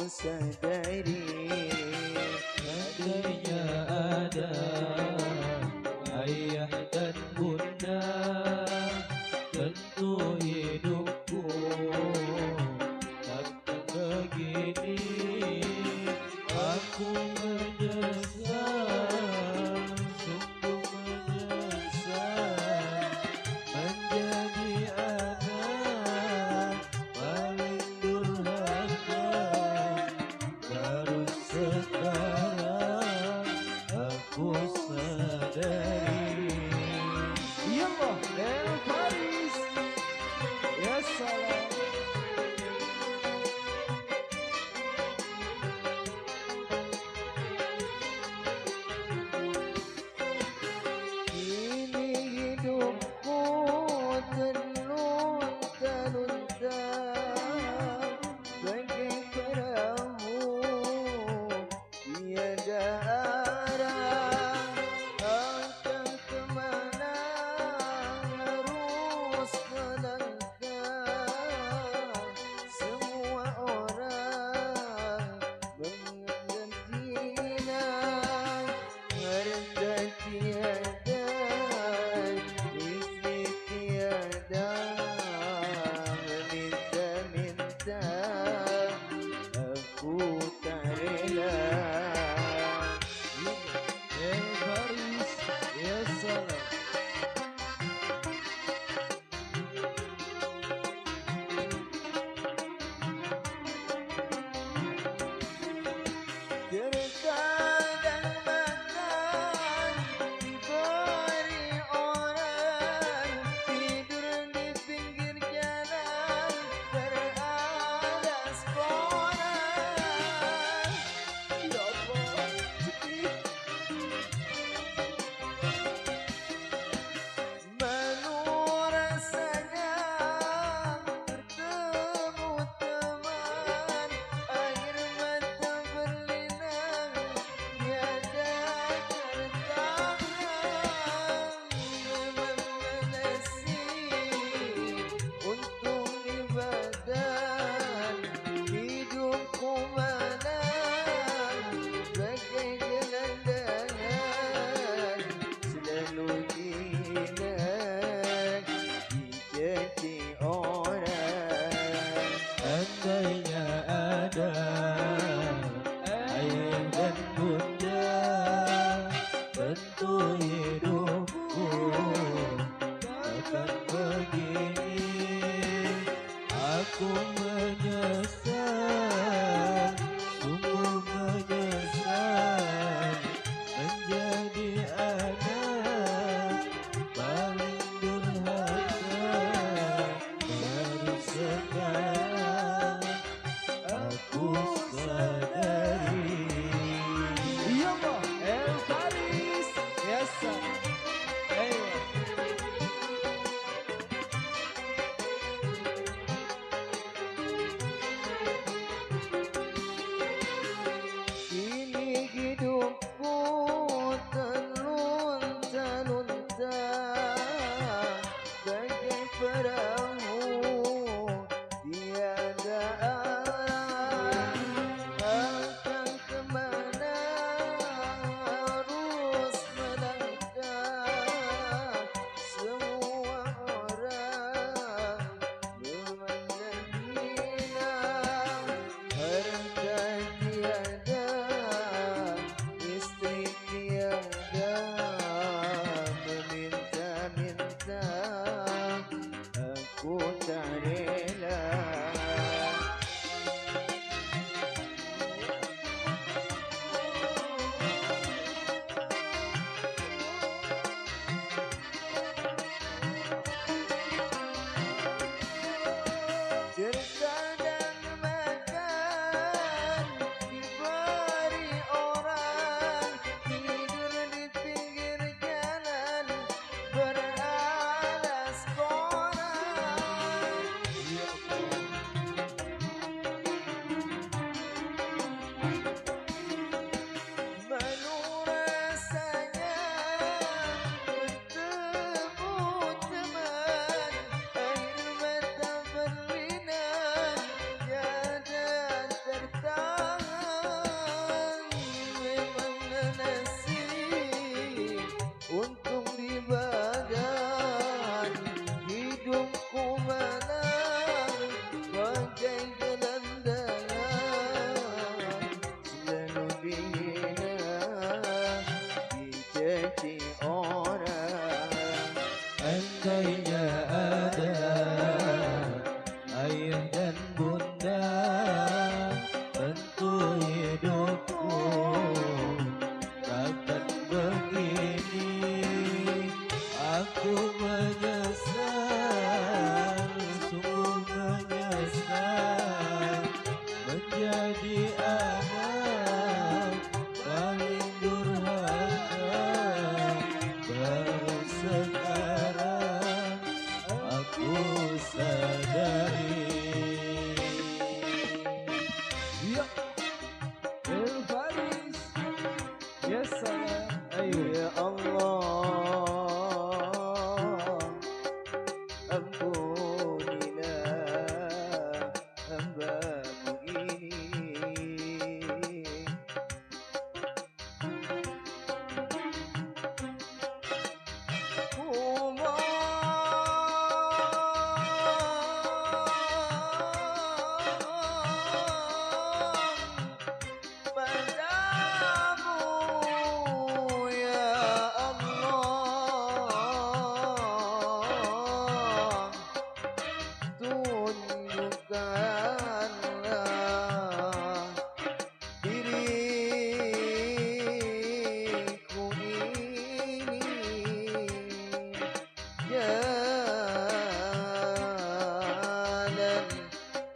sadari andainya ada ayah dan bunda, tentu hidupku takkan begini. Aku menyesal, sungguh menyesal menjadi anak paling durhaka. Baru sekarang aku sadari. Ya Allah, El Faris. Ya salam. andainya ada ayah dan bunda, tentu hidupku takkan begini. Aku menyesal, sungguh menyesal menjadi anak paling durhaka. Baru sekarang aku sadari. Ya, El Faris. Ya salam. Ayo. Ya Allah, ampunilah hamba-Mu ini. Ku mohon padamu ya Allah, tunjukkanlah diriku ini jalan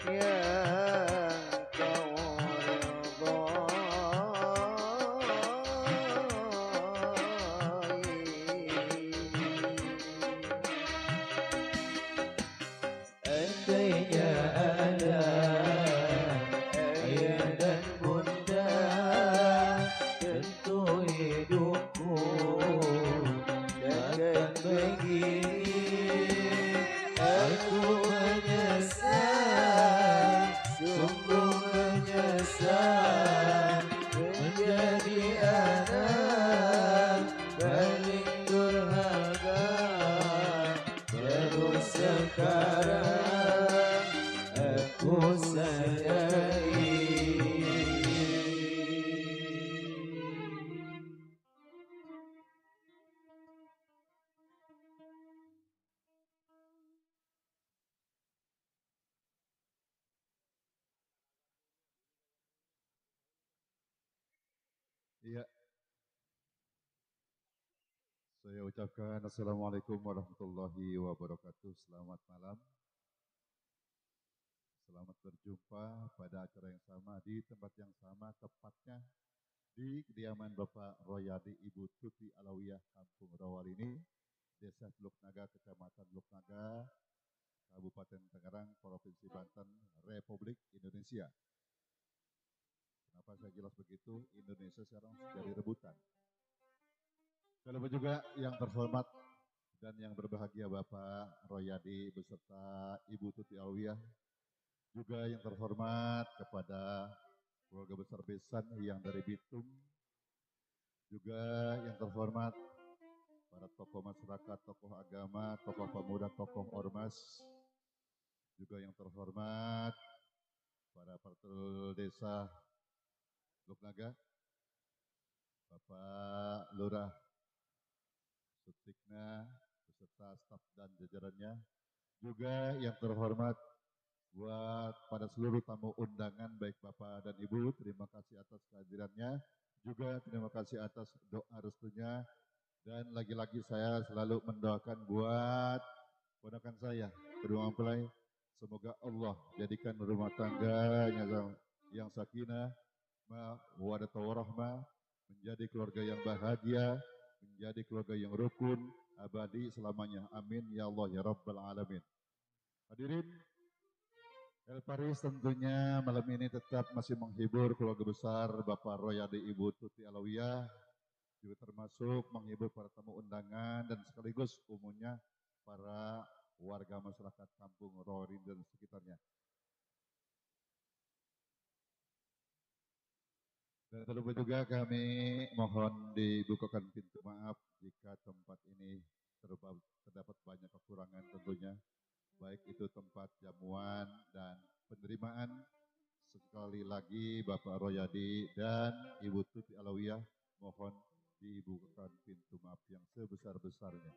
yang Kau Andainya ada ayah dan bunda, tentu hidupku takkan begini. Aku menyesal, sungguh menyesal menjadi anak paling durhaka. Baru sekarang aku sadari. Iya, saya ucapkan Assalamualaikum warahmatullahi wabarakatuh. Selamat malam. Selamat berjumpa pada acara yang sama di tempat yang sama, tepatnya di kediaman Bapak Royadi Ibu Tuti Alawiyah Kampung Rawalini, Desa Teluk Naga, Kecamatan Teluk Naga, Kabupaten Tangerang, Provinsi Banten, Republik Indonesia. Kenapa saya jelas begitu? Indonesia sekarang jadi rebutan. Dan lupa juga yang terhormat dan yang berbahagia Bapak Royadi beserta Ibu Tuti Alawiyah, juga yang terhormat kepada keluarga besar besan yang dari Bitung, juga yang terhormat para tokoh masyarakat, tokoh agama, tokoh pemuda, tokoh ormas, juga yang terhormat para partel desa Teluk Naga, Bapak Lurah Sutikna beserta staf dan jajarannya, juga yang terhormat buat pada seluruh tamu undangan baik Bapak dan Ibu, terima kasih atas kehadirannya, juga terima kasih atas doa restunya, dan lagi-lagi saya selalu mendoakan buat ponakan saya, kedua mempelai, semoga Allah jadikan rumah tangganya yang sakinah, mawaddah warahmah, menjadi keluarga yang bahagia, menjadi keluarga yang rukun, abadi selamanya. Amin ya Allah ya Rabbal Alamin. Hadirin, El Paris tentunya malam ini tetap masih menghibur keluarga besar Bapak Royadi Ibu Tuti Alawiyah, juga termasuk menghibur para tamu undangan dan sekaligus umumnya para warga masyarakat Kampung Rawalini dan sekitarnya. Dan terlebih juga kami mohon dibukakan pintu maaf jika tempat ini terdapat banyak kekurangan tentunya, baik itu tempat jamuan dan penerimaan. Sekali lagi Bapak Royadi dan Ibu Tuti Alawiyah mohon dibukakan pintu maaf yang sebesar-besarnya.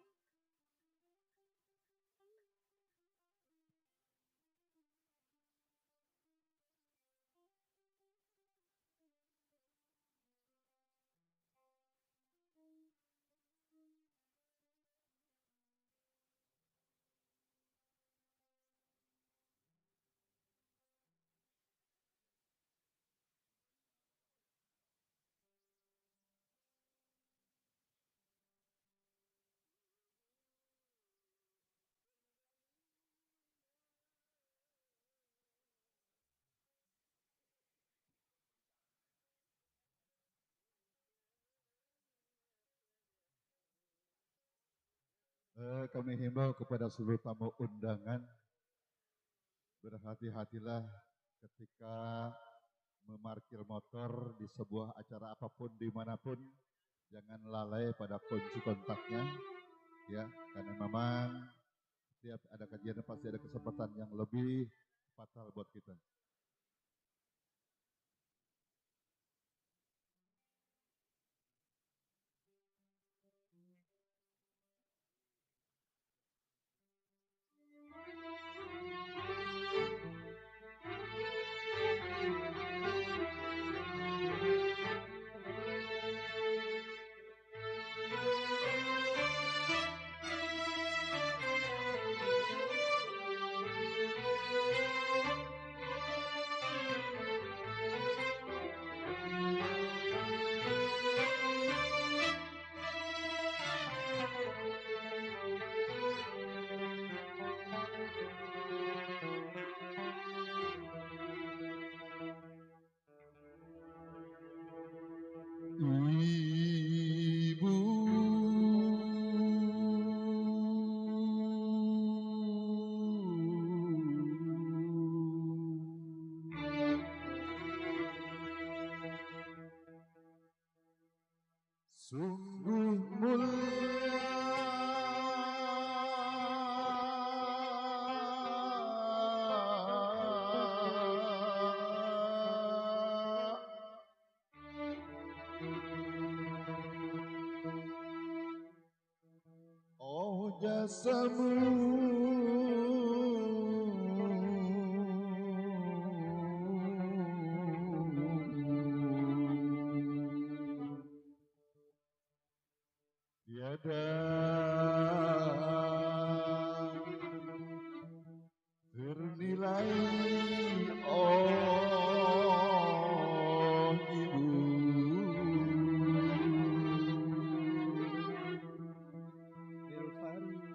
Kami himbau kepada seluruh tamu undangan, berhati-hatilah ketika memarkir motor di sebuah acara apapun dimanapun, jangan lalai pada kunci kontaknya, ya, karena memang setiap ada kejadian pasti ada kesempatan yang lebih fatal buat kita. Ibu sungguh mulia, oh jasamu. Tiada ternilai, oh ibu. El Faris.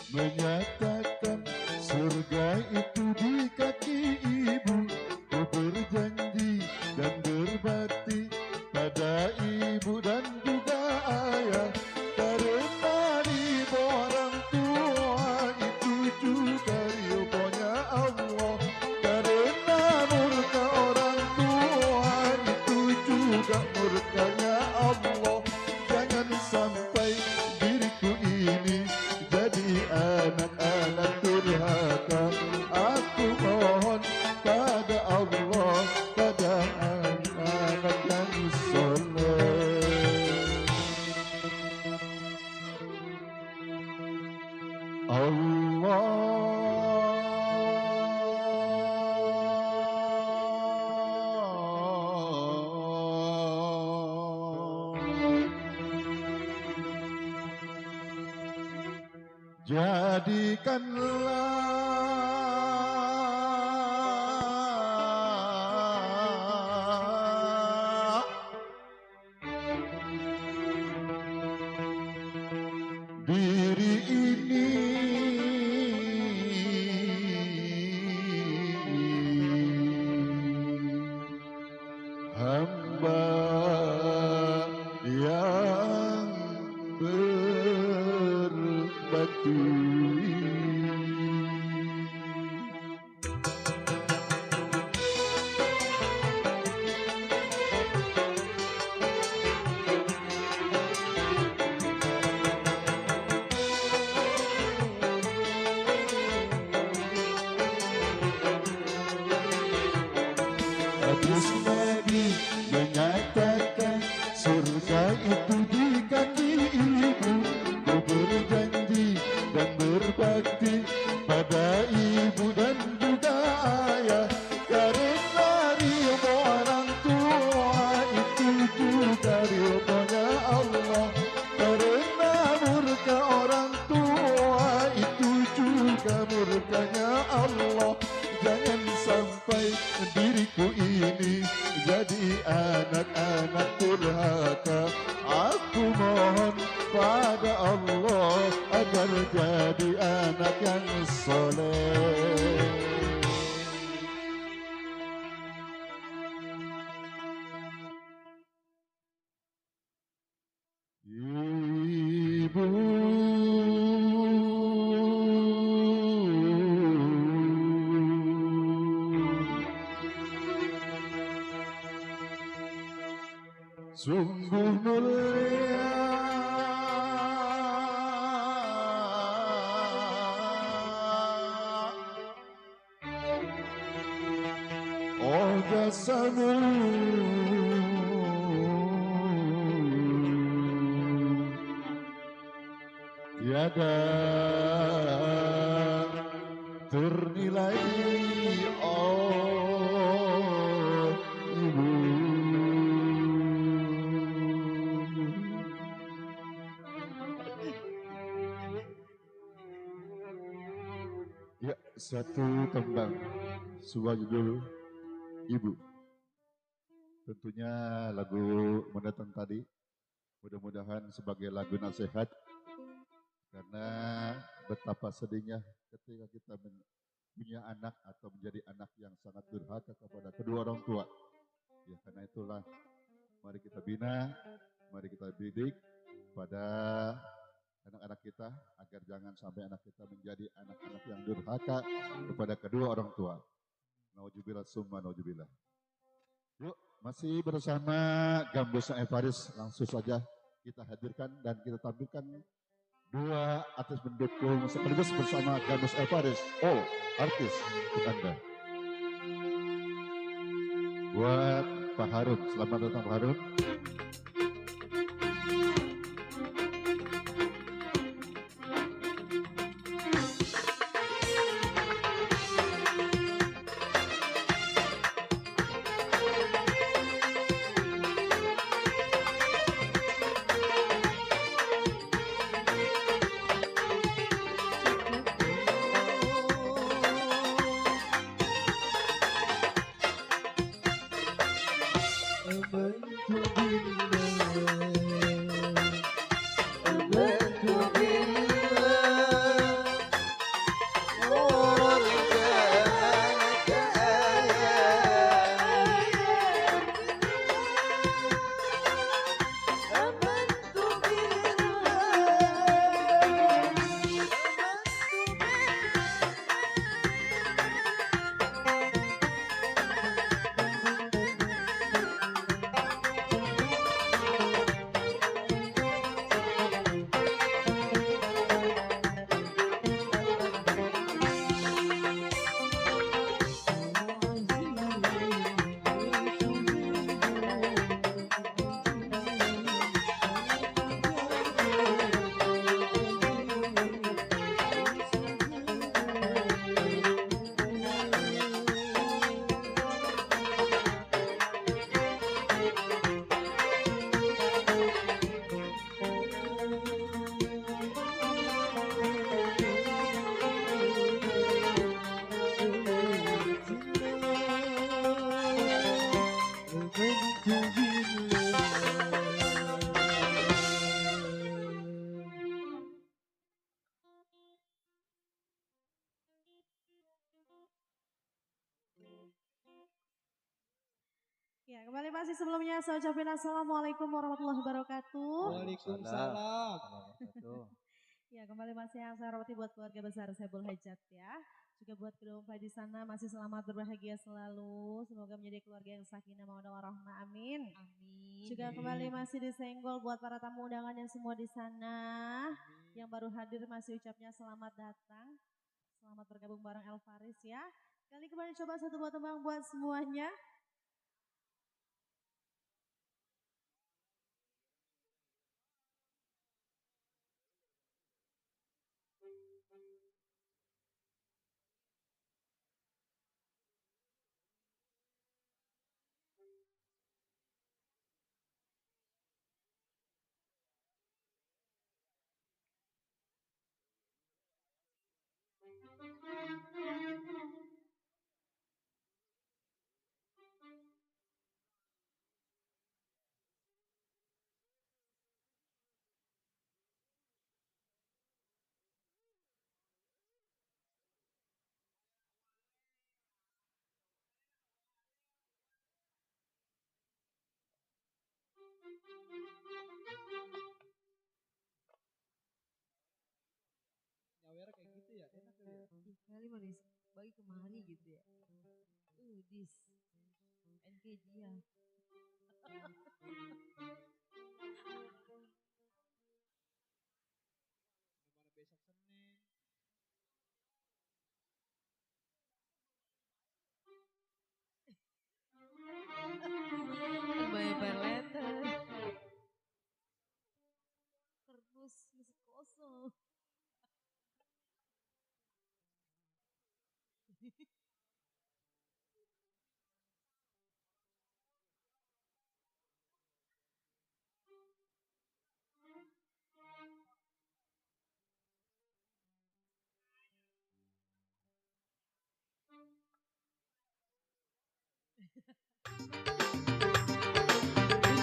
Menyatakan surga itu di kaki ibu, ku berjanji dan berbakti pada ibu dan juga ayah, karena ridho orang tua itu juga ridhonya Allah, karena murka orang tua itu juga murkanya Allah. Jangan sampai diriku ini jadi anak-anak durhaka. Aku mohon pada Allah, pada anak-anak yang soleh. Jadikanlah diri ini hamba yang berbakti. Hadis Nabi menyatakan surga itu di kaki ibu, ku berjanji dan berbakti pada ibu dan juga ayah, karena ridho orang tua itu juga ridhonya Allah, karena diriku ini jadi anak-anak durhaka. Aku mohon pada Allah agar jadi anak yang soleh. Ibu sungguh mulia, oh jasamu, tiada ternilai, oh ibu. Ya, satu tembang sebuah judul Ibu. Tentunya lagu mendatang tadi mudah-mudahan sebagai lagu nasihat, karena betapa sedihnya ketika kita punya anak atau menjadi anak yang sangat durhaka kepada kedua orang tua. Ya, karena itulah mari kita bina, mari kita didik pada anak-anak kita agar jangan sampai anak kita menjadi anak-anak yang durhaka kepada kedua orang tua. Nauzubillah summa nauzubillah. Yuk, masih bersama Gambus Evaris, langsung saja kita hadirkan dan kita tampilkan dua artis pendukung sekaligus bersama Gambus Evaris. Oh, artis untuk Anda. Buat Pak Harun, selamat datang Pak Harun. Ya, kembali masih sebelumnya saya ucapin assalamualaikum warahmatullahi wabarakatuh. Waalaikumsalam. Ya, kembali masih yang saya hormati buat keluarga besar Saibul Hajat ya. Juga buat kedua mempelai di sana masih selamat berbahagia selalu. Semoga menjadi keluarga yang sakinah mawaddah warahmah. Amin. Amin. Juga kembali masih disenggol buat para tamu undangan yang semua di sana. Yang baru hadir masih ucapnya selamat datang. Selamat bergabung bareng El Faris ya. Kali kembali coba satu buat tembang buat semuanya. Nyawer kayak gitu ya, enak kali ya. Ih, kali manis bagi kemari gitu ya. Dis NKJ ya. Gimana besok Senin? Bayar letter. Kardus masih kosong.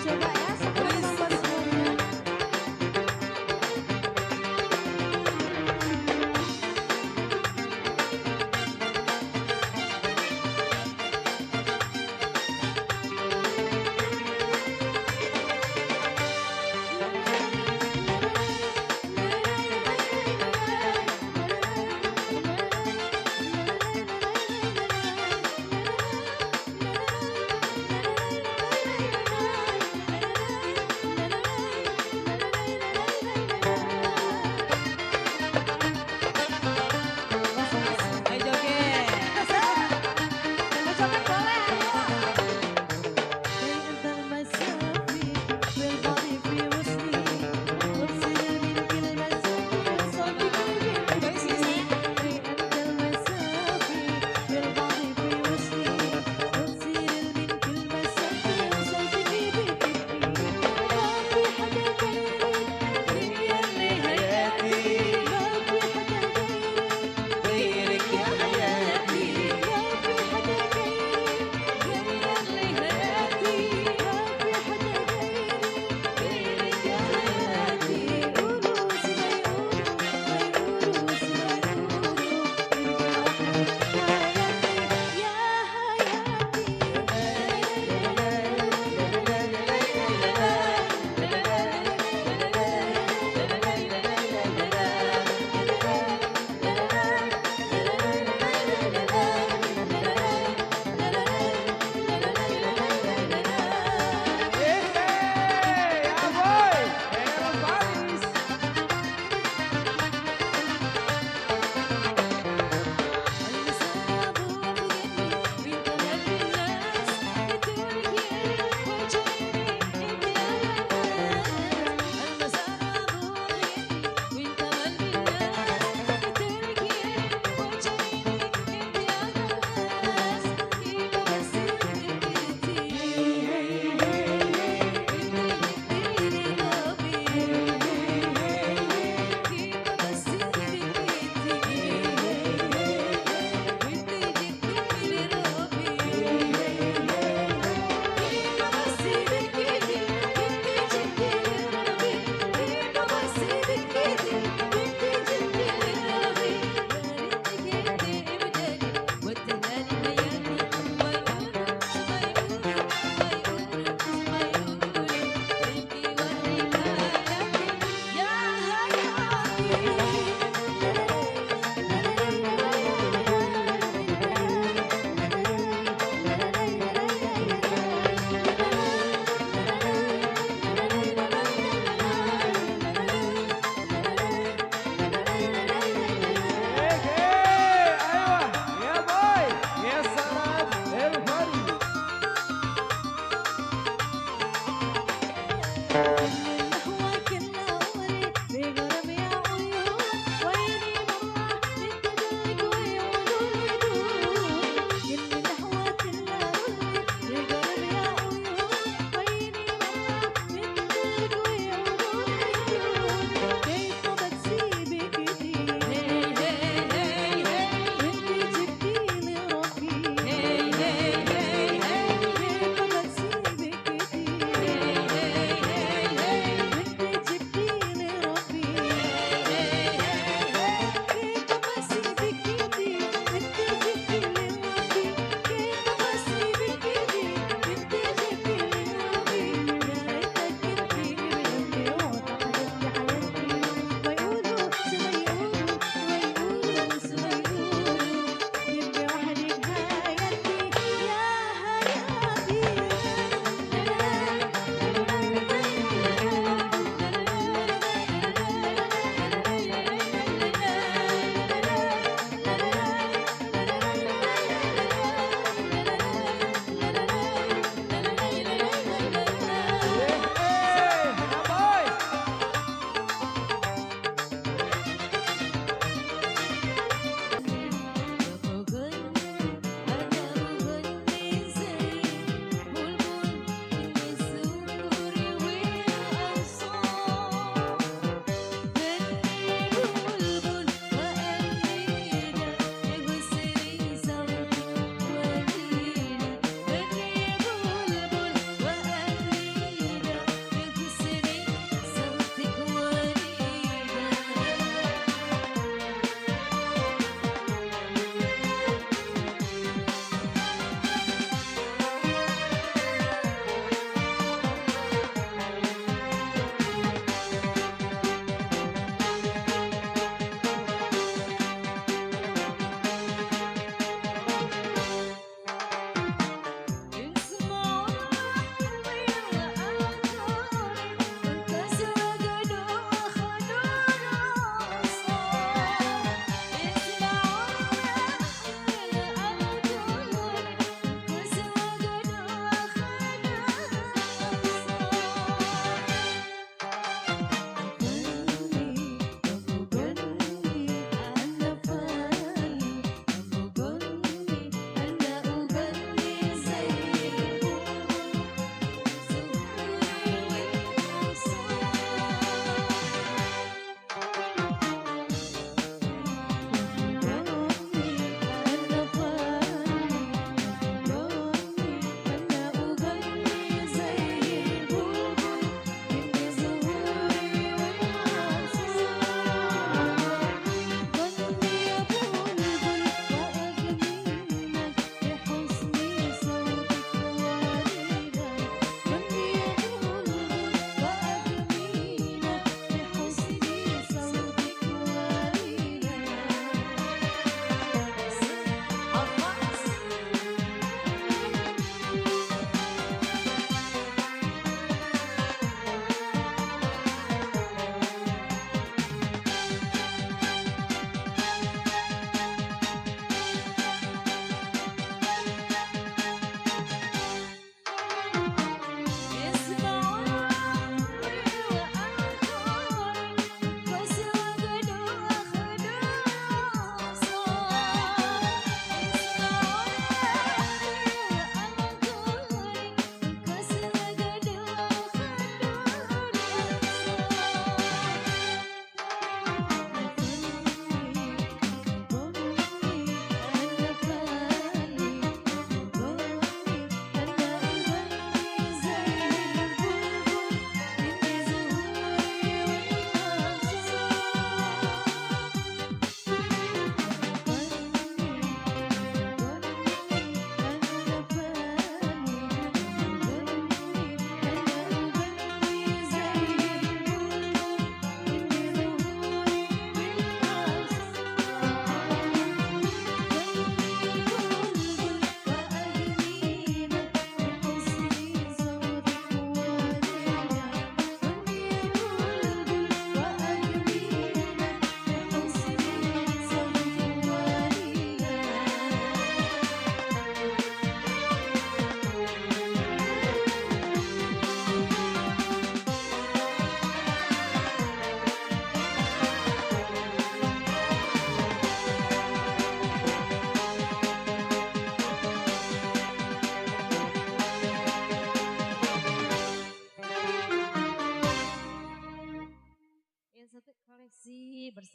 Dicoba ya sebelum nomor sebelumnya.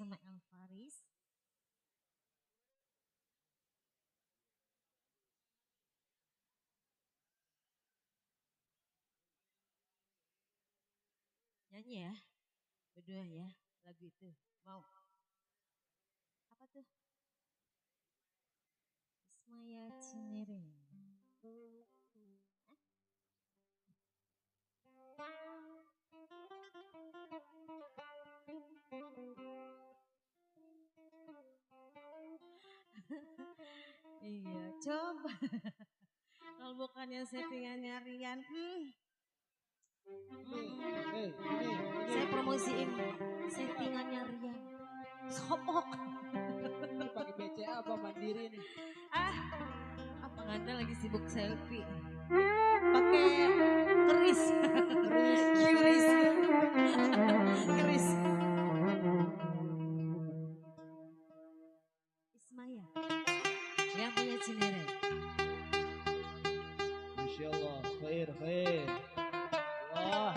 sama Elvaris. Nyanyi ya, berdua ya lagu itu. Mau? Apa tuh? Ismaya Cinere. Iya, coba. Kalau bukannya settingannya Rian, Ini saya promosiin settingannya Rian. Sopok. ini pakai BCA apa mandiri nih? Apa Anda lagi sibuk selfie? Pakai keris. Keris. Keris. Ismaya. Yang punya Cinere. Masya Allah, khair, khair. Wah.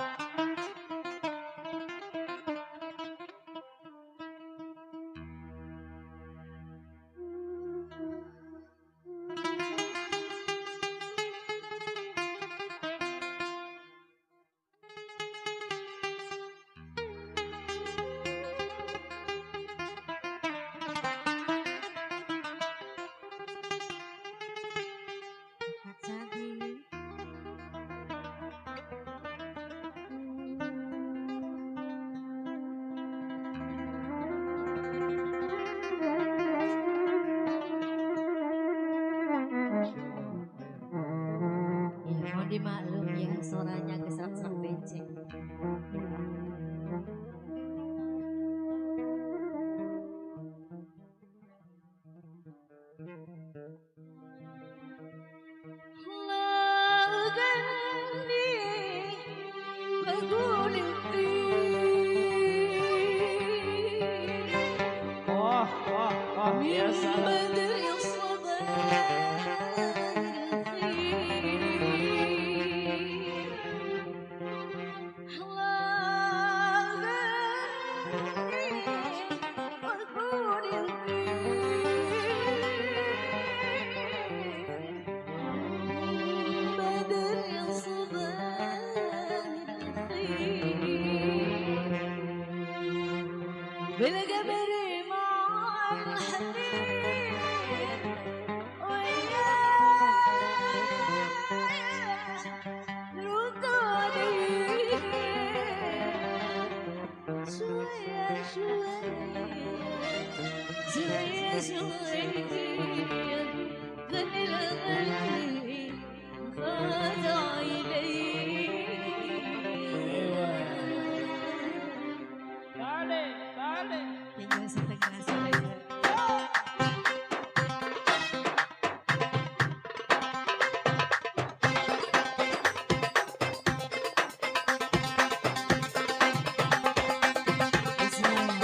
Kak Sadi. Iya, mau dimaklum ya suaranya keserak-serak becek. Ya salam. بالقبر مع الحنين ويا ردوني شوية شوية شوية غني الغني خاضع إلي Tinggal setengah saja. Bismillah.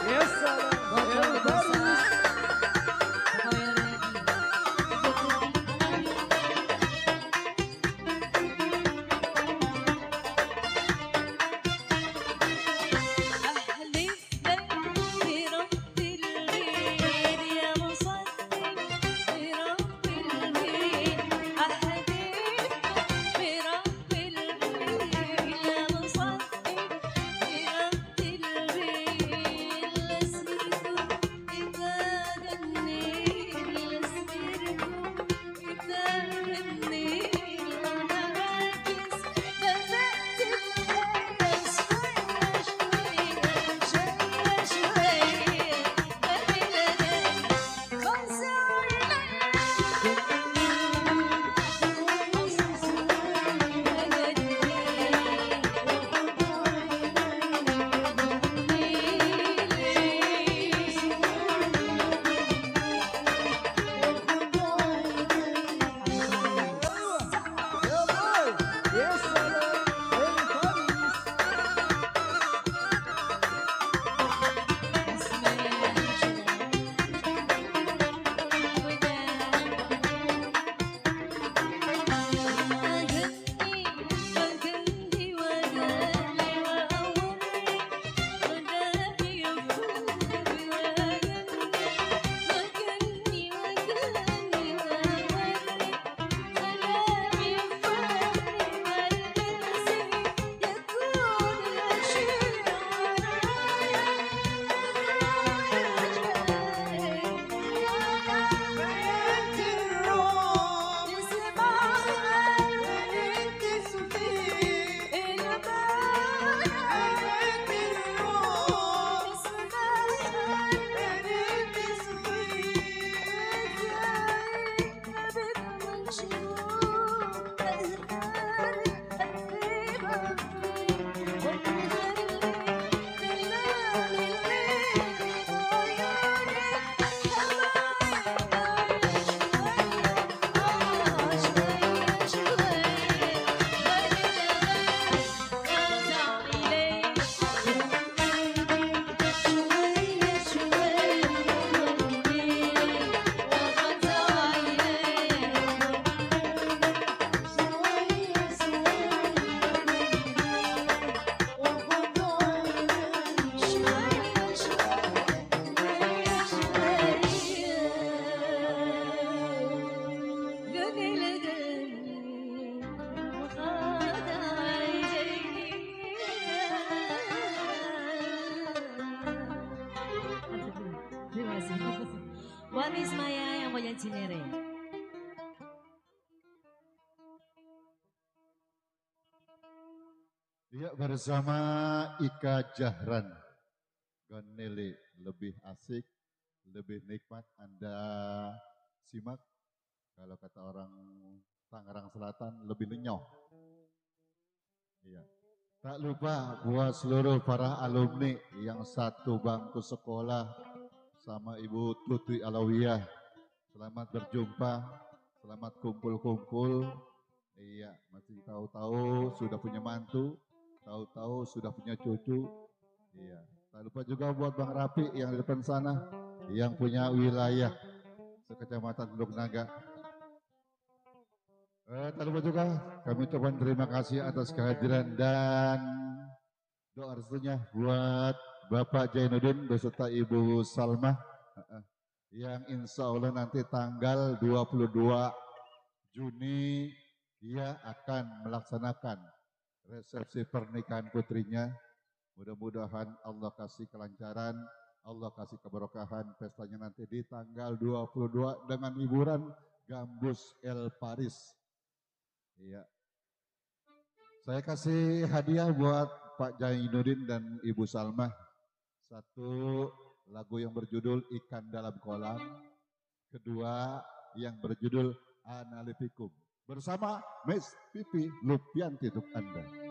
Yes, salam. Buat El keluarga besar. Faris. Pokoknya ready. أحلف لك برب الغير يا مصدق برب الغير أحلف برب الغير يا مصدق برب الغير لسركم إذا غنيت لسركم إذا غنيت وأنا راكز بدأت الهيس شوية شوية شوية بدي يا باي. Yes, salam. El Faris. Terima kasih. Buat Ismaya yang punya Cinere. Ya, bersama Ika Jahran. Gonele lebih asik, lebih nikmat Anda simak. Kalau kata orang Tangerang Selatan lebih lenyoh. Iya. Tak lupa buat seluruh para alumni yang satu bangku sekolah sama Ibu Tuti Alawiyah. Selamat berjumpa, selamat kumpul-kumpul. Iya, masih tahu-tahu sudah punya mantu, tahu-tahu sudah punya cucu. Iya. Tak lupa juga buat Bang Rapi yang di depan sana, yang punya wilayah sekecamatan Teluk Naga. Tak lupa juga kami ucapkan terima kasih atas kehadiran dan doa restunya buat Bapak Jainuddin beserta Ibu Salma yang insya Allah nanti tanggal 22 Juni dia akan melaksanakan resepsi pernikahan putrinya. Mudah-mudahan Allah kasih kelancaran, Allah kasih keberkahan pestanya nanti di tanggal 22 dengan hiburan Gambus El Paris. Iya. Saya kasih hadiah buat Pak Jainuddin dan Ibu Salma. Satu lagu yang berjudul Ikan Dalam Kolam. Kedua yang berjudul Analitikum. Bersama Miss Pipi Lupianti untuk Anda.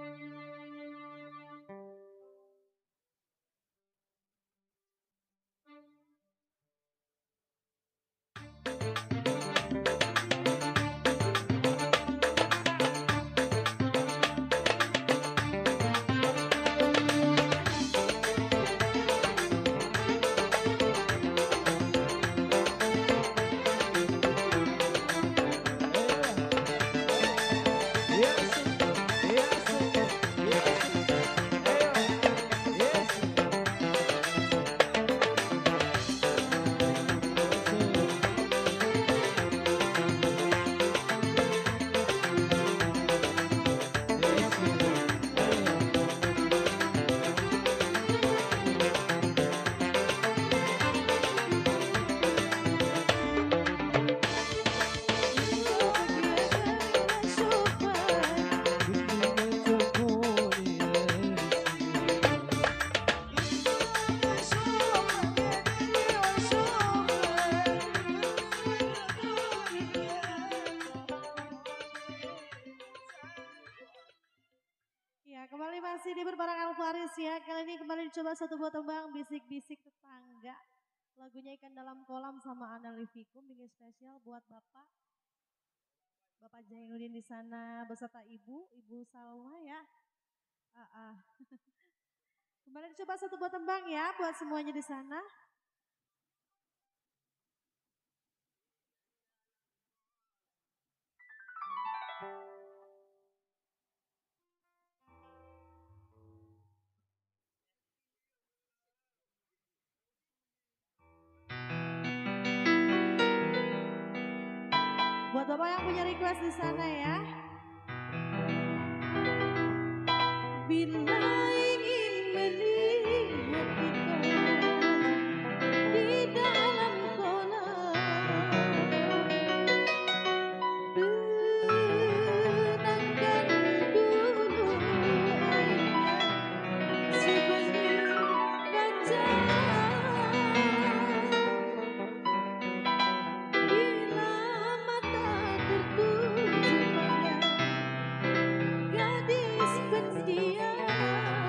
masih di bareng Alvaris ya. Kali ini kembali dicoba satu buah tembang bisik-bisik tetangga. Lagunya Ikan Dalam Kolam sama Ana Livikum bikin spesial buat Bapak Jainuddin di sana beserta Ibu Salma ya. Kembali dicoba satu buah tembang ya buat semuanya di sana. Buat Bapak yang punya request di sana ya. Bila ingin melihat ikan di dalam kolam, tenangkan dulu airnya sebening baca. Bila mata tertuju pada gadis pendiam,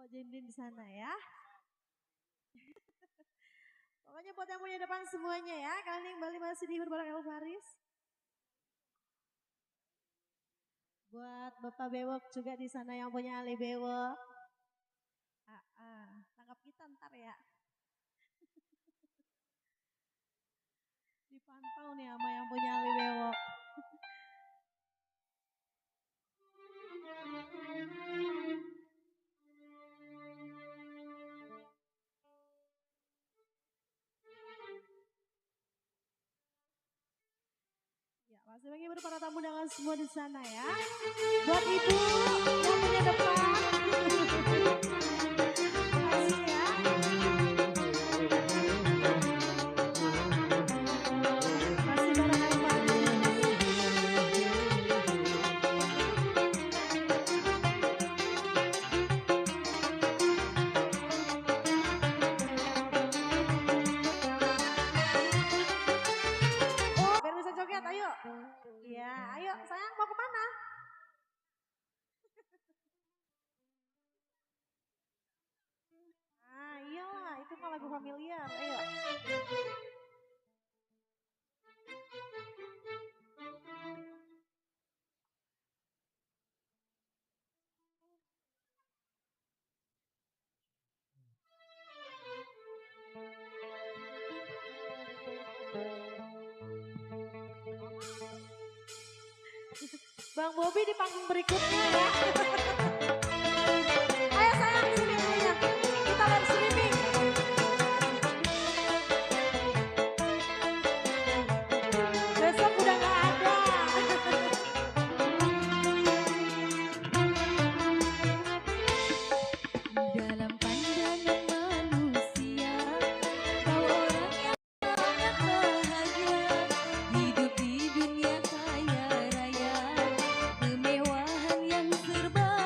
buat Jendin di sana ya. Pokoknya buat yang punya depan semuanya ya. Kali ini kembali masih dihibur bareng Elvaris. Buat Bapak Bewok juga di sana yang punya Ali Bewok. Tangkap kita ntar ya. Dipantau nih sama yang punya Ali Bewok. Ya, masih bagi para tamu undangan semua di sana ya. Buat ibu yang punya depan. Makasih ya. Masih bareng Elvaris. Biar bisa joget, ayo. Iya, ayo sayang mau kemana? Iyalah, itu mah lagu familiar, ayo. Bang Bobi di panggung berikutnya ya. Ayo sayang di sini aja. Kita live streaming. Besok udah gak ada. Dalam pandangan manusia, kau orang yang sangat bahagia, hidup di dunia kaya raya, kemewahan yang serba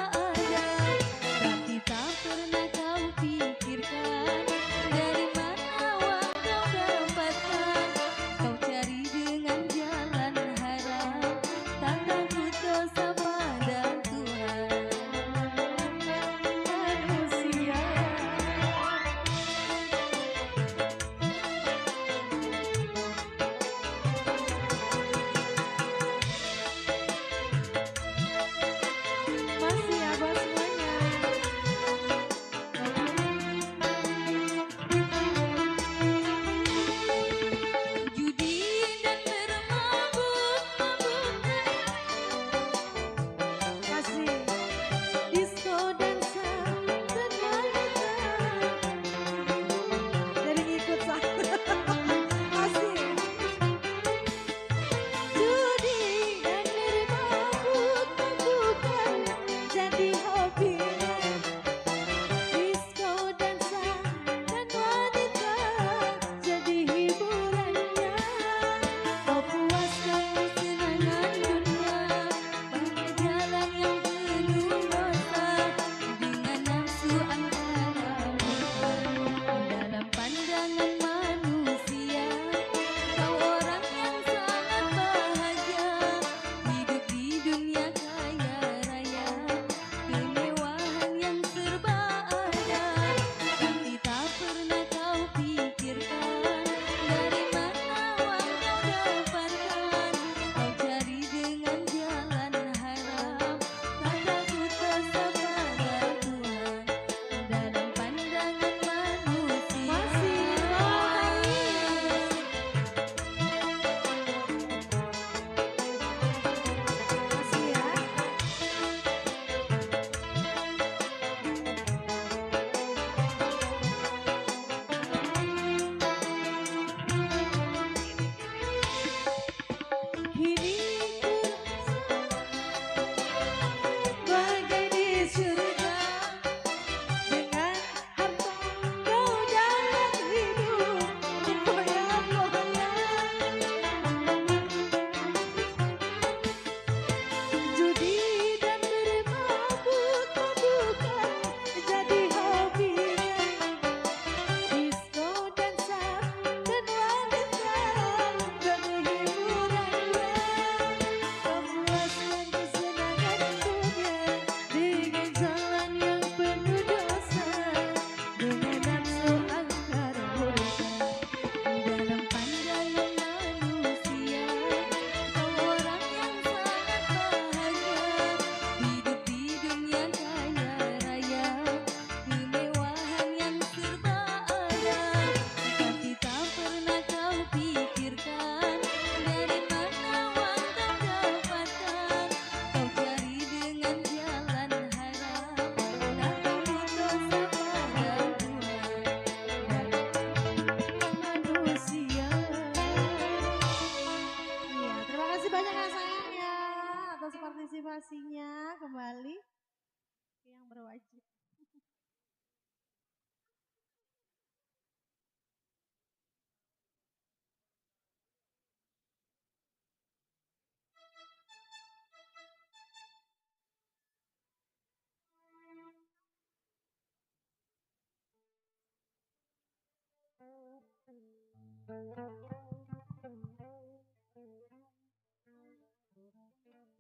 wajib.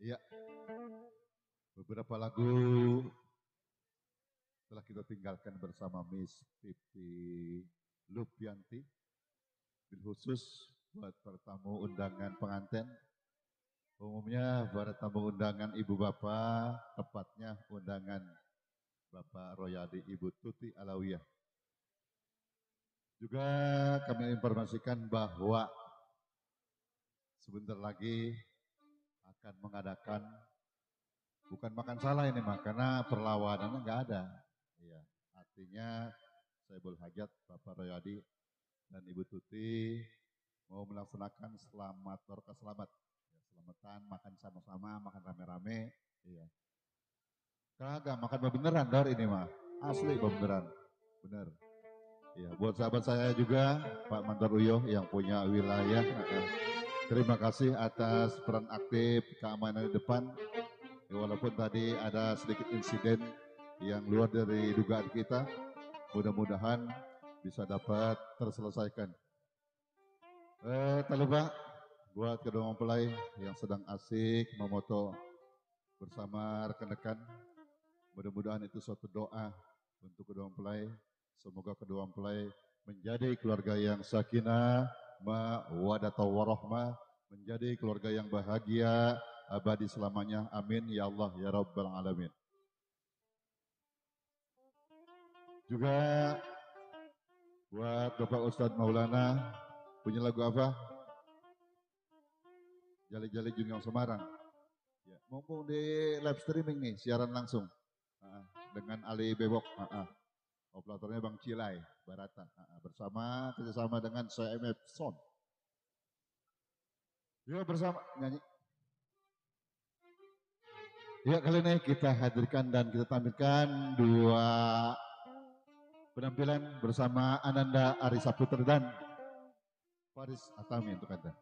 Iya, beberapa lagu telah kita tinggalkan bersama Miss Pipi Lupianti. Bil khusus buat para tamu undangan pengantin. Umumnya para tamu undangan ibu bapak, tepatnya undangan Bapak Royadi Ibu Tuti Alawiyah. Juga kami informasikan bahwa sebentar lagi akan mengadakan, bukan makan salah ini mah, karena perlawanannya nggak ada. Iya, artinya saya berhajat Bapak Royadi dan Ibu Tuti mau melaksanakan selamat barokah selamat. Ya, selamatan, makan sama-sama, makan rame-rame. Iya. Kagak makan beneran Dor ini mah. Asli beneran. Bener. Ya, buat sahabat saya juga Pak Mantar Uyo yang punya wilayah. Terima kasih atas peran aktif keamanan di depan. Ya, walaupun tadi ada sedikit insiden yang luar dari dugaan kita, mudah-mudahan bisa dapat terselesaikan. Tak lupa buat kedua mempelai yang sedang asik memoto bersama rekan-rekan, mudah-mudahan itu suatu doa untuk kedua mempelai. Semoga kedua mempelai menjadi keluarga yang sakinah, mawaddah warahmah, menjadi keluarga yang bahagia abadi selamanya. Amin ya Allah ya Rabbal alamin. Juga buat Bapak Ustadz Maulana, punya lagu apa? Jali-jali Junjung Semarang. Ya, mumpung di live streaming nih, siaran langsung dengan Ali Bebok. Operatornya Bang Cilai Barata, bersama kerjasama dengan CMF Sound. Yuk bersama nyanyi. Ya, kali ini kita hadirkan dan kita tampilkan dua penampilan bersama Ananda Arisa Putra dan Faris Atami untuk Anda.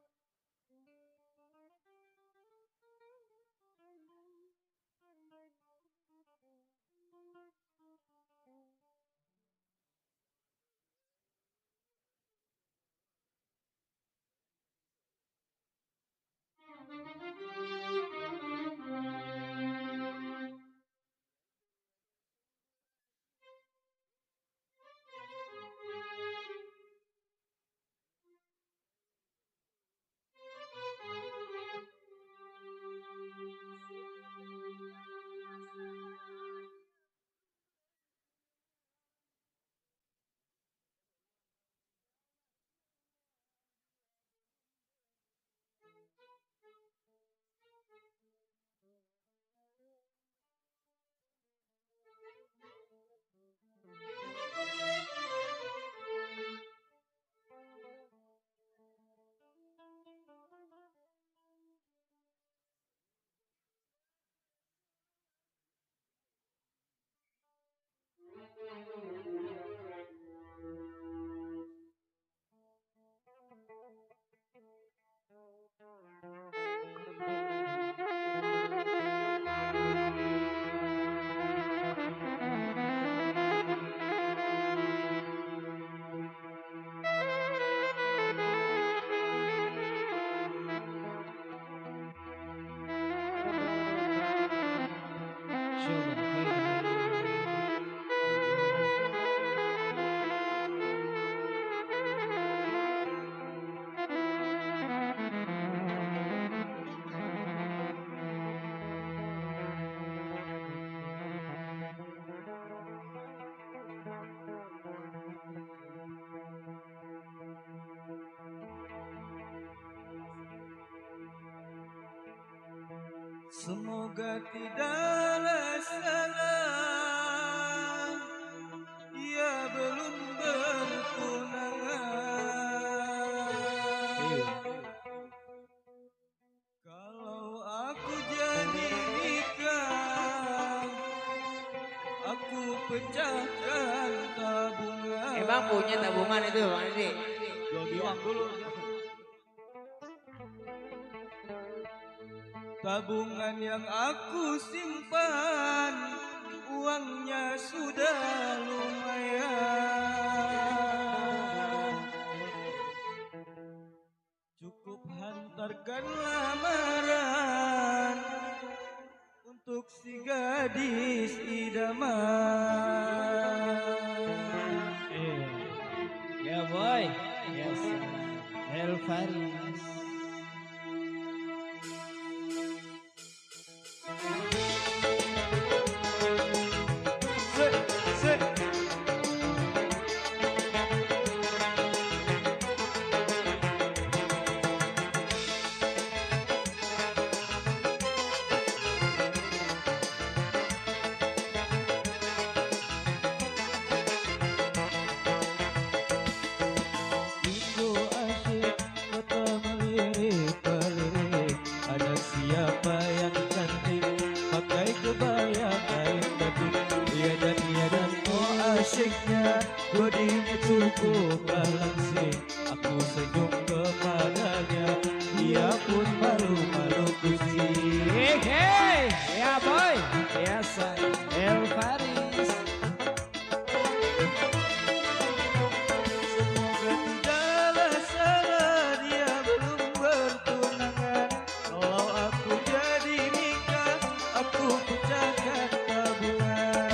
Semoga tidaklah salah, ia belum bertunangan. Kalau aku jadi nikah, aku pecahkan tabungan. Emang punya tabungan itu Bang Didi? Jual giwang dulu. Tabungan yang aku simpan, uangnya sudah lumayan. Cukup hantarkan lamaran untuk si gadis idaman. Ya boy. Yes. El Faris. Bodinya cukup langsing, aku senyum kepadanya, dia pun malu-malu kucing. Hey, ya boy. Yes, El Faris. Semoga tidaklah salah dia belum bertunangan. Kalau aku jadi nikah, aku pecahkan tabungan.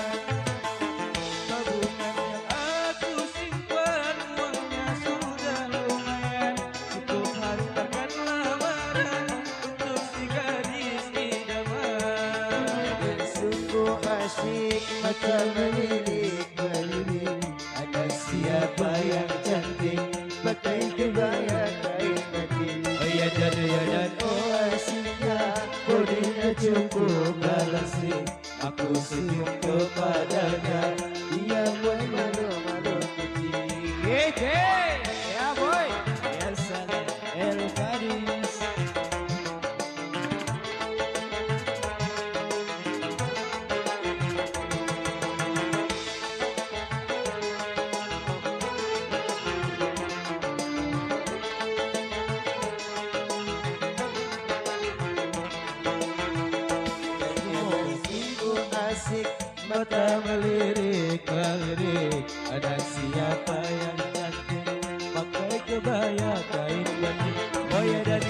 Tabungan yang aku simpan, uangnya sudah lumayan. Cukup hantarkan lamaran untuk si gadis idaman. Sungguh asyik mata melirik-melirik. Ada siapa yang cantik pakai kebaya kain batik. Oh ya dan oh asyiknya, bodinya cukup langsing. Aku senyum kepadanya, dia pun malu-malu kucing. Hey, ya boy. Yes, El Faris. Sungguh asik Mata melirik-melirik, ada siapa yang cantik pakai kebaya kain batik. Oh ya dan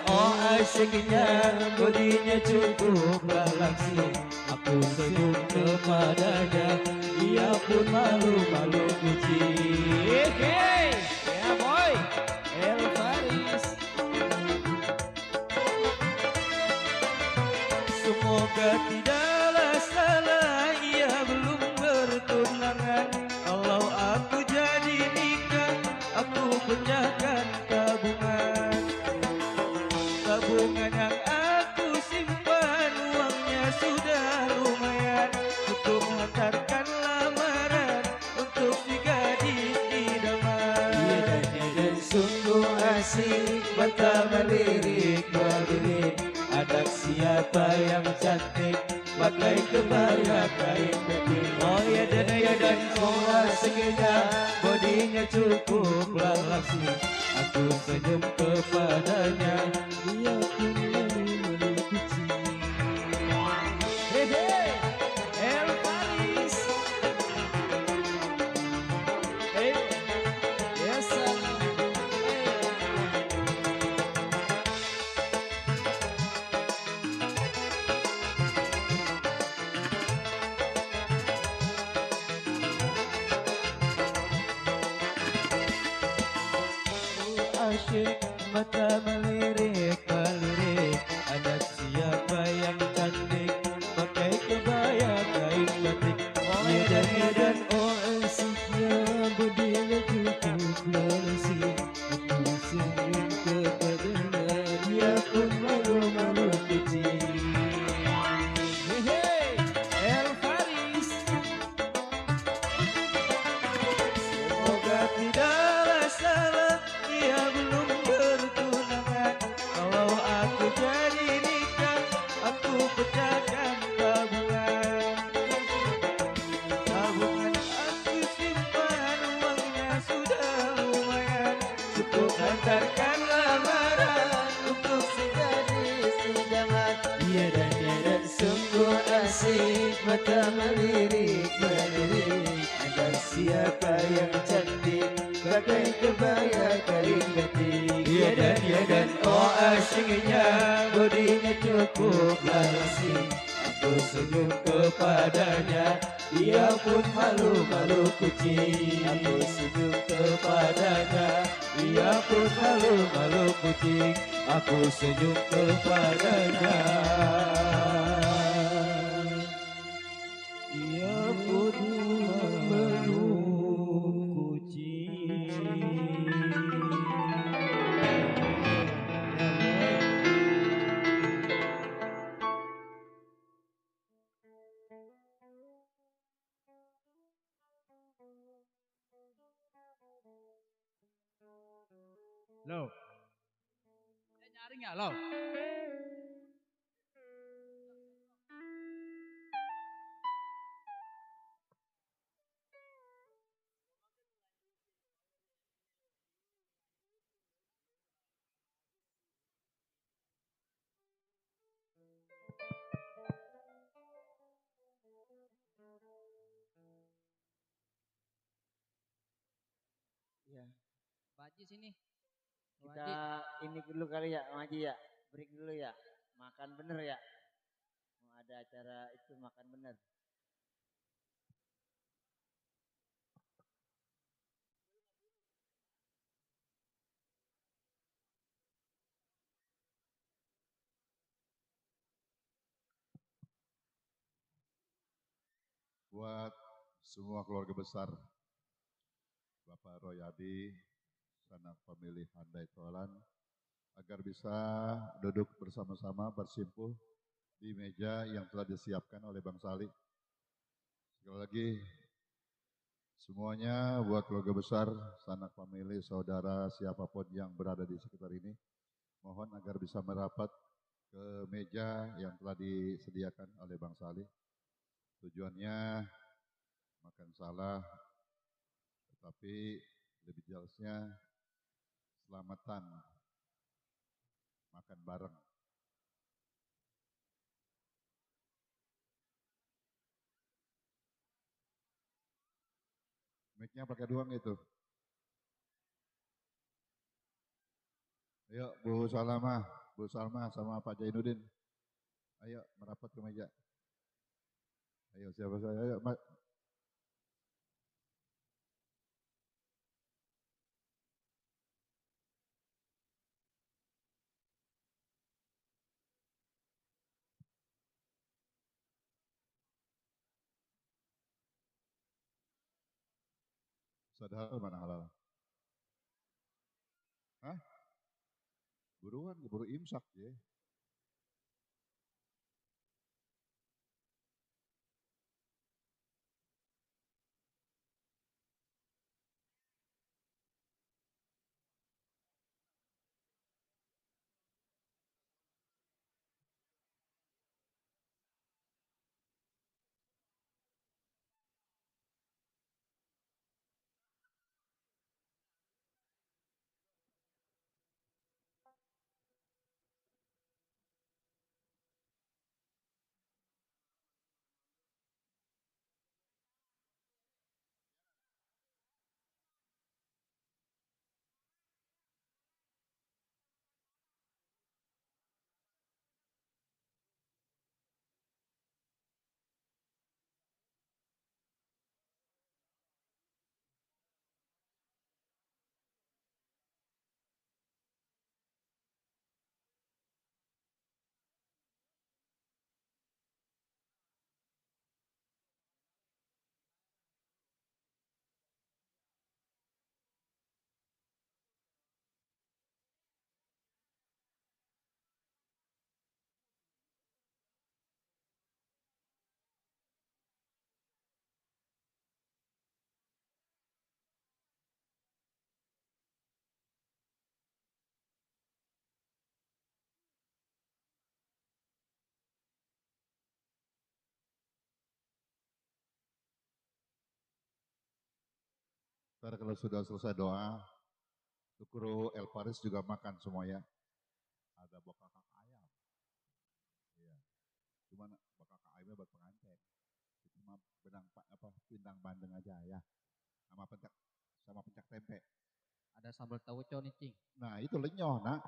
oh asyiknya, bodinya cukup langsing. Aku senyum kepadanya, dia pun malu-malu kucing. Hey, ya boy. El Faris. Semoga tidaklah salah, ia belum bertunangan. Kalau aku jadi nikah, aku pecahkan tabungan. Tabungan yang aku simpan, uangnya sudah lumayan. Cukup hantarkan lamaran untuk si gadis idaman. dan sungguh asik mata melirik-melirik. Ada siapa yang cantik pakai kebaya kain batik. Oh ya dan oh asiknya, bodinya cukup langsing. Aku senyum kepadanya, dia pun malu-malu kucing. Hey, El Faris. Hey, yes, Asyik mata melirik-melirik. Ada siapa yang cantik pakai kebaya kain batik. Oh ya dan oh asiknya, bodinya cukup langsing. Aku senyum kepadanya, dia pun malu-malu kucing. hey, El Faris. Semoga tidaklah salah, dia belum bertunangan. Kalau aku jadi nikah, melirik ada siapa yang cantik pakai kebaya kain batik. Ya dan oh asyiknya bodinya cukup langsing. Aku senyum kepadanya, dia pun malu-malu kucing. Aku senyum kepadanya, dia pun malu-malu kucing. Aku senyum kepadanya, dia pun malu-malu kucing. Loh. Nyari nggak lo? Ya, Pak Haji sini. Pak kita Haji. ini dulu kali ya, Bang Haji ya. Break dulu ya. Makan bener ya. Mau ada acara itu makan bener. Buat semua keluarga besar Bapak Royadi, sanak famili Handai Tolan, agar bisa duduk bersama-sama bersimpuh di meja yang telah disiapkan oleh Bang Sali. Sekali lagi, semuanya buat keluarga besar, sanak famili, saudara, siapapun yang berada di sekitar ini, mohon agar bisa merapat ke meja yang telah disediakan oleh Bang Sali. Tujuannya makan salah, tetapi lebih jelasnya selamatan makan bareng. Mic-nya pakai doang itu. Ayo Bu Salma sama Pak Jainuddin. Ayo merapat ke meja. Ayo siapa saya? Ayo Sadar mana halal? Hah? Buruan, keburu imsak ya. Ntar kalau sudah selesai doa, Tukuro El Paris juga makan semuanya. Ada bokakak ayam. Iya. Cuman bokakak ayamnya buat pengantin. Itu mah pindang bandeng aja ya. Sama pencak tempe. Ada sambal tauco nih, Cing. Nah, itu lenyoh, nak.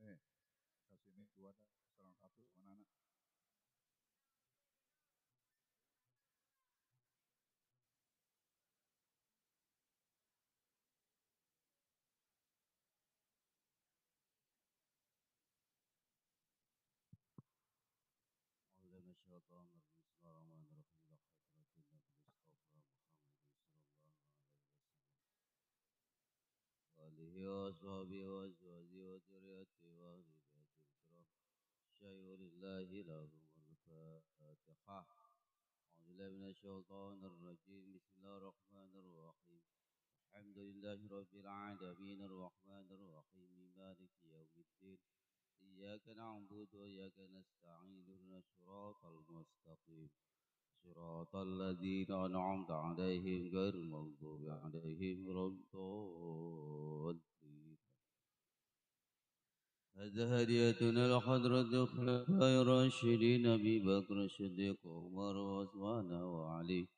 Nih, kasih ini dua dah, serang satu mana anak. أعوذ من الشيطان الرجيم بسم الله الرحمن الرحيم لقد رسولنا بالمصطفى محمد صلى الله عليه وسلم وآله وصحبه وأزواجه وذريته وأهل بيته الكرام شيء لله لهم الفاتحة أعوذ بالله من الشيطان الرجيم بسم الله الرحمن الرحيم الحمد لله رب العالمين الرحمن الرحيم مالك يوم الدين إياك نعبد وإياك نستعين اهدنا الصراط المستقيم صراط الذين أنعمت عليهم غير المغضوب عليهم ولا الضالين هذا هديتنا لحضرة الخلفاء الراشدين أبي بكر الصديق وعمر وعثمان وعلي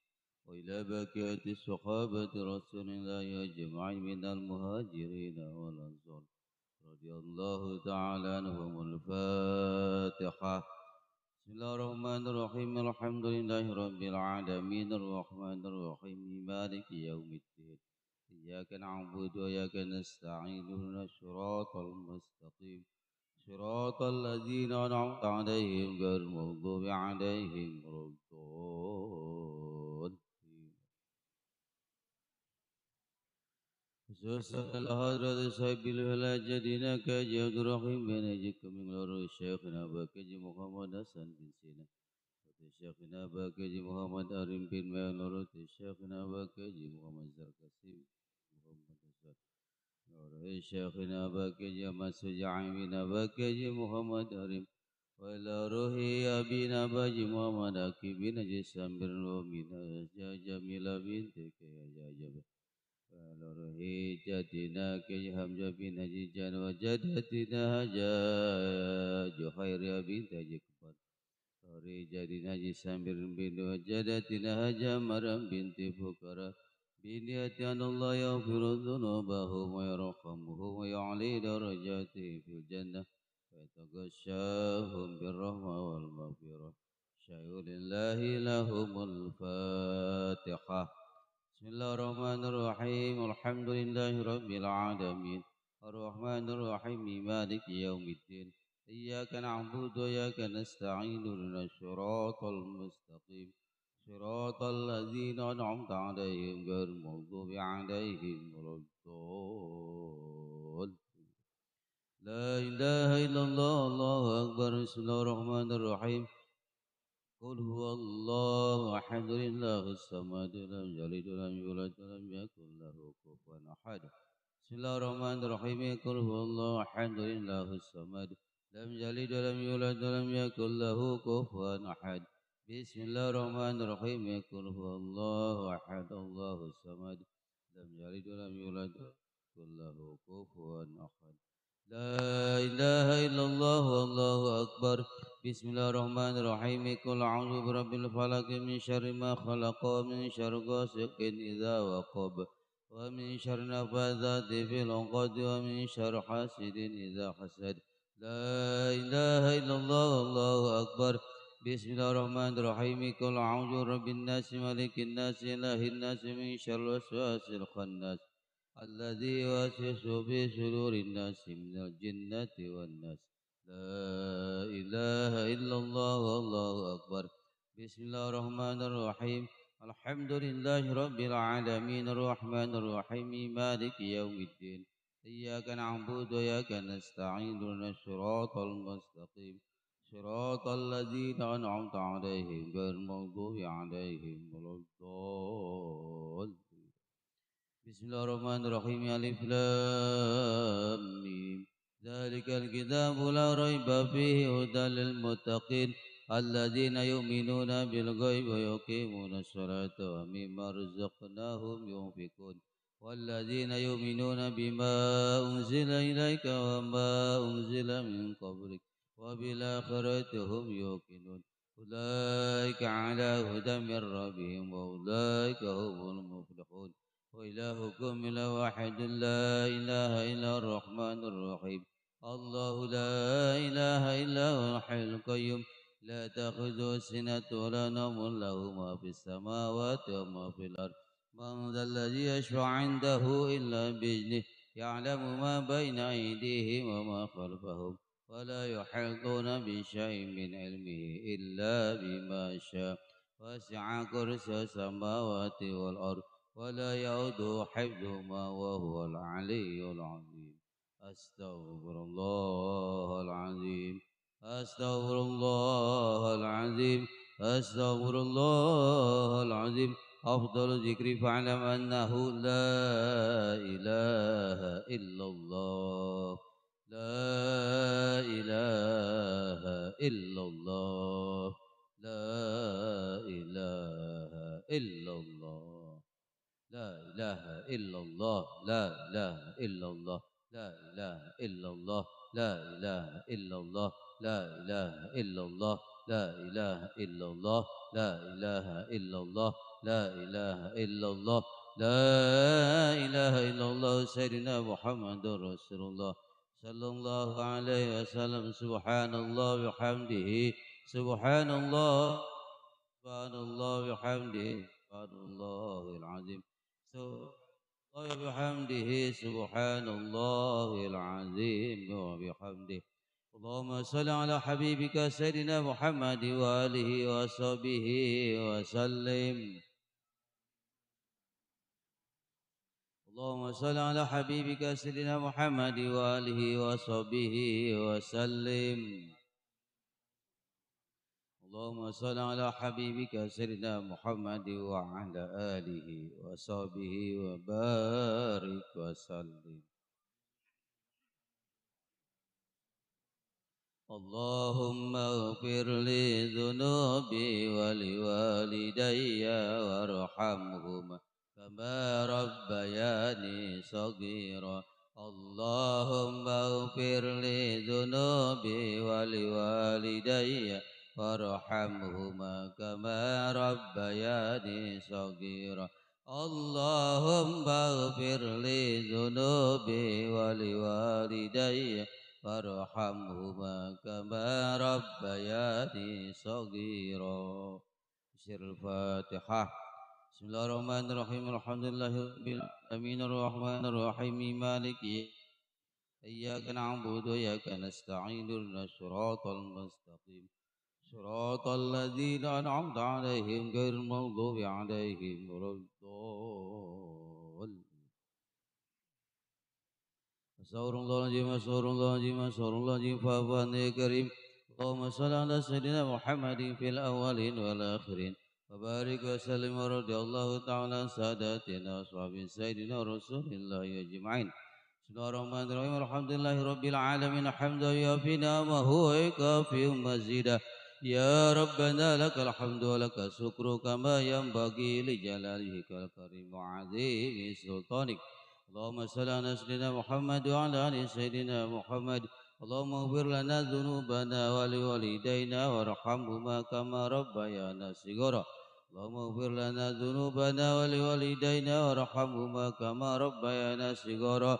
وإلى بقية الصحابة رسول الله أجمعين من المهاجرين والأنصار رضي الله تعالى عنهم الفاتحة بسم الله الرحمن الرحيم الحمد لله رب العالمين الرحمن الرحيم مالك يوم الدين إياك نعبد وإياك نستعين اهدنا الصراط المستقيم صراط الذين أنعمت عليهم غير المغضوب عليهم ولا الضالين Sesuai hadrat sahibil halajadina kaji Abdul Rahim bin Haji Kaming Laru Syekhina Bakaji Muhammad Hasan bin Sina Syekhina Bakaji Muhammad Arim bin Mayanur Syekhina Bakaji Muhammad Zarkasim Muhammad Hasan Laru Syekhina Bakaji Ahmad Suja'i bin Bakaji Muhammad Arim wa ila ruhi abina Baji Muhammad Hakim bin Haji Sambir Lumina Jamila binti Kaya Jabir Waluruhi jadina ki hamja bin haji jan wa jadatina haja juhairi bin haji kubat Sori jadina haji sambir bin wa jadatina haja maram binti fukara biniyati Allah yaghfiru dhunubahum wa yarhamuhum wa ya'li darajati fil jannah wa yataghashahum birrahma wal maghfirah syai'ulillahi lahumul fatihah بسم الله الرحمن الرحيم الحمد لله رب العالمين الرحمن الرحيم مالك يوم الدين إياك نعبد وإياك نستعين اهدنا الصراط المستقيم صراط الذين أنعمت عليهم غير المغضوب عليهم ولا الضالين لا إله إلا الله الله أكبر بسم الله الرحمن الرحيم قل هو الله أحد الله الصمد لم يلد ولم يولد ولم يكن له كفوا أحد بسم الله الرحمن الرحيم قل هو الله أحد الله الصمد لم يلد ولم يولد ولم يكن له كفوا أحد بسم الله الرحمن الرحيم قل هو الله أحد الله الصمد لم يلد ولم يولد ولم يكن له كفوا أحد لا إله إلا الله والله أكبر بسم الله الرحمن الرحيم قل أعوذ برب الفلق من شر ما خلق ومن شر غاسق إذا وقب ومن شر النفاثات في العقد ومن شر حاسد إذا حسد لا إله إلا الله والله أكبر بسم الله الرحمن الرحيم قل أعوذ برب الناس ملك الناس إله الناس من شر الوسواس الخناس الذي يوسوس في صدور الناس من الجنة والناس. لا إله إلا الله والله أكبر. بسم الله الرحمن الرحيم. الحمد لله رب العالمين الرحمن الرحيم مالك يوم الدين. إياك نعبد وإياك نستعين اهدنا الصراط المستقيم صراط الذين أنعمت عليهم غير المغضوب عليهم ولا الضالين. بسم الله الرحمن الرحيم. ألف لام ميم. ذلك الكتاب لا ريب فيه هدى للمتقين الذين يؤمنون بالغيب ويقيمون الصلاة ومما رزقناهم ينفقون والذين يؤمنون بما أنزل إليك وما أنزل من قبلك وبالآخرة هم يوقنون أولئك على هدى من ربهم وأولئك هم المفلحون. وإلهكم إله واحد لا إله إلا الرحمن الرحيم. الله لا إله إلا هو الحي القيوم لا تأخذه سنة ولا نوم له ما في السماوات وما في الأرض. من ذا الذي يشفع عنده إلا بإذنه يعلم ما بين أيديهم وما خلفهم ولا يحيطون بشيء من علمه إلا بما شاء. وسع كرسي السماوات والأرض ولا يؤوده حفظهما وهو العلي العظيم. أستغفر الله العظيم أستغفر الله العظيم أستغفر الله العظيم. أفضل الذكر فاعلم أنه لا إله إلا الله لا إله إلا الله لا إله إلا الله لا إله إلا الله لا إله إلا الله لا إله إلا الله لا إله إلا الله لا إله إلا الله لا إله إلا الله لا إله إلا الله لا إله إلا الله لا إله إلا الله. سيدنا محمد رسول الله صلى الله عليه وسلم. سبحان الله وبحمده سبحان الله سبحان الله وبحمده سبحان الله العظيم سبحان الله وبحمده سبحان الله العظيم وبحمده. اللهم صل على حبيبك سيدنا محمد وآله وصحبه وسلم. اللهم صل على حبيبك سيدنا محمد وآله وصحبه وسلم. اللهم صل على حبيبك سيدنا محمد وعلى آله وصحبه وبارك وسلم. اللهم اغفر لي ذنوبي ولوالدي وارحمهما كما ربياني صغيرا. اللهم اغفر لي ذنوبي ولوالدي وارحمهما كما ربياني صغيرا. اللهم اغفر لي ذنوبي ولوالدي وارحمهما كما ربياني صغيرا. سر الفاتحة. بسم الله الرحمن الرحيم. الحمد لله رب العالمين الرحمن الرحيم مالك إياك نعبد وإياك نستعين اهدنا الصراط المستقيم صراط الذين أنعمت عليهم غير المغضوب عليهم ولا الضالين. أستغفر الله العظيم أستغفر الله العظيم أستغفر الله العظيم فاعف عني يا كريم. اللهم صل على سيدنا محمد في الأولين والآخرين وبارك وسلم ورضي الله تعالى عن ساداتنا أصحاب سيدنا رسول الله أجمعين. بسم الله الرحمن الرحيم. الحمد لله رب العالمين حمدا يوافي نعمه ويكافئ مزيدا. يا ربنا لك الحمد ولك الشكر كما ينبغي لجلالك الكريم وعظيم سلطانك. اللهم صل على سيدنا محمد وعلى آل سيدنا محمد. اللهم اغفر لنا ذنوبنا ولوالدينا وارحمهما كما ربيانا صغارا. اللهم اغفر لنا ذنوبنا ولوالدينا وارحمهما كما ربيانا صغارا.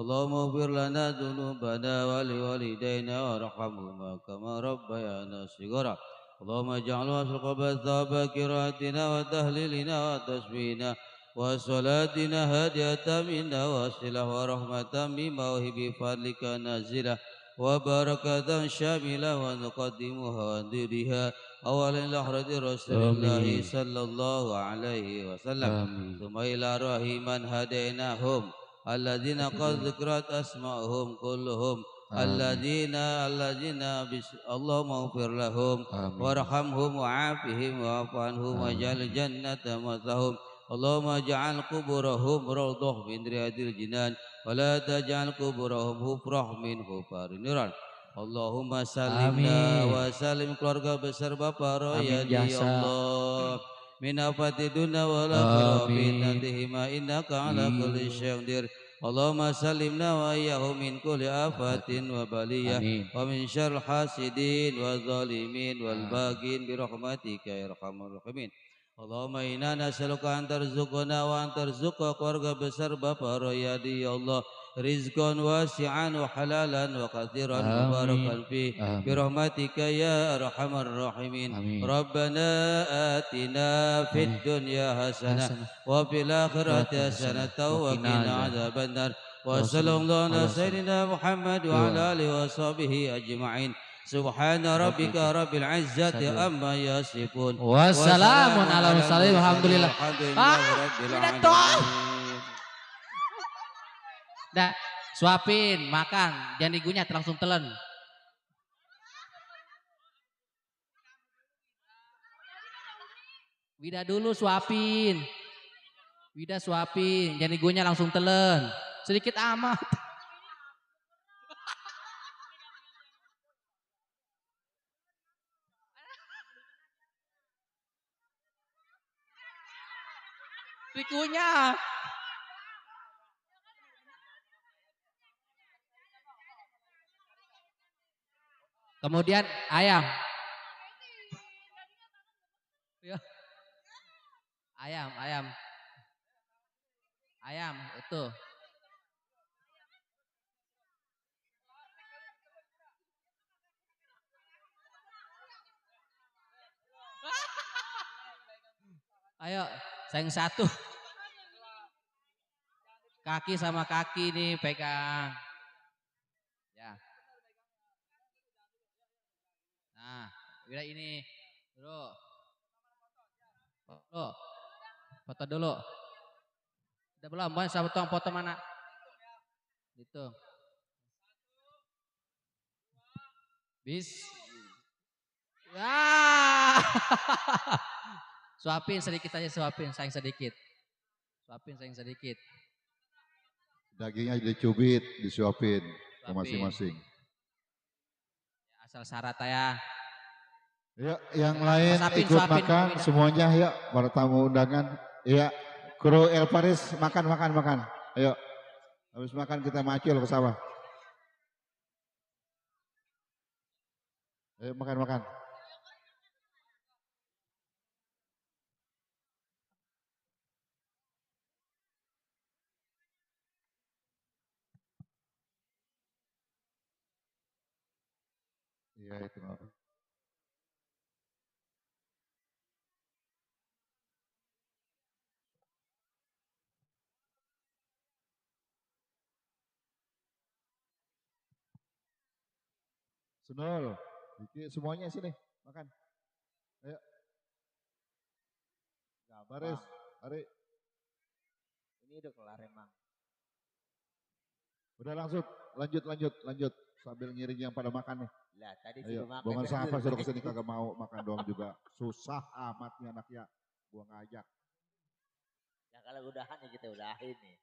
اللهم اغفر لنا ذنوبنا ولوالدينا وارحمهما كما ربيانا صغارا. اللهم اجعل أسرق بالثواب قراءتنا وتهليلنا وتسبيحنا وصلاتنا هادية منا وصلة ورحمة بموهب فضلك نازلة وبركة شاملة ونقدمها وندرها أولا إلى حضرة رسول الله صلى الله عليه وسلم ثم إلى رحمن هديناهم الذين قد ذكرت أسماءهم كلهم الذين اللهم اغفر لهم وارحمهم وعافهم واعف عنهم واجعل الجنة مثواهم اللهم اجعل قبورهم روضة من رياض الجنان ولا تجعل قبورهم حفرة من حفر النيران Allahumma salimna wa salim keluarga besar Bapak Royadi ya Allah min afati dunya wal akhirah fitnatihima innaka ala kulli syai'in qadir Allahumma salimna wa iyyahum min kulli afatin wa baliyah wa min syarril hasidin wa zalimin wal baghin bi rahmatika ya arhamar rahimin Allahumma inna nas'aluka an tarzuqna wa an tarzuqa keluarga besar Bapak Royadi ya Allah rizqan wasi'an wa halalan wa kathiran mubarakan fi birahmatika ya arhamar rahimin Rabbana atina fid dunya hasanah wa fil akhirati hasanah wa qina adzabannar wa sallallahu ala sayyidina Muhammad wa ala alihi wa sahbihi ajma'in subhana rabbika rabbil izzati amma yasifun Wassalamun ala mursalin alhamdulillah. Rabbil alamin. Dah, suapin, makan, jangan digunyat langsung telan. Wida dulu suapin. Wida suapin, jangan digunyat langsung telan. Sedikit amat. Dikunyah. Kemudian ayam. Ya. Ayam. Ayam, itu. Ayo, sayang satu. Kaki sama kaki nih pegang. Ya. Nah, bila ini dulu. Foto dulu. Udah belum? Mau saya foto mana? Itu. Ah. Suapin sedikit aja, sayang sedikit. Suapin sayang sedikit. Dagingnya dicubit, disuapin ke masing-masing. Asal syarat ya. Ya, yang lain Suapin, ikut makan semuanya ya, para tamu undangan. Ya, kru El Paris makan. Ayo, habis makan kita macul ke sawah. Ayo makan. Iya itu. Senol, semuanya sini makan. Ayo. Ya, baris, hari. Ini udah kelar emang. Udah langsung, lanjut. Sambil ngiring yang pada makan nih. Lah tadi Ayo, suruh makan. bukan siapa suruh kesini kagak mau makan doang juga. Susah amat nih anaknya. Gua ngajak. Ya kalau udahan ya kita udahin nih.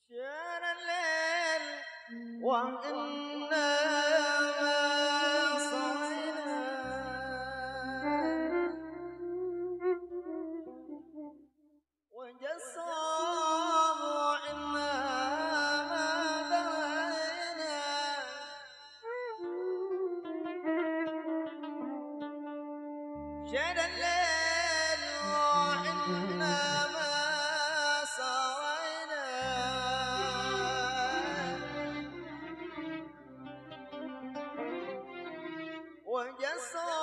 شان الليل وإنا ما صحينا وجسام وإنا ما درينا شان الليل وإنا ما صحينا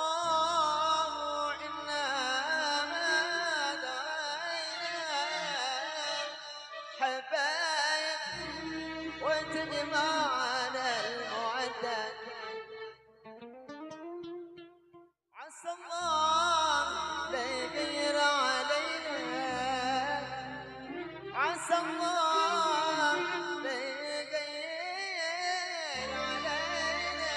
وجسام إنا ما درينا حبايب وتجمعنا المعدل عسى الله لا يغير علينا عسى الله لا يغير علينا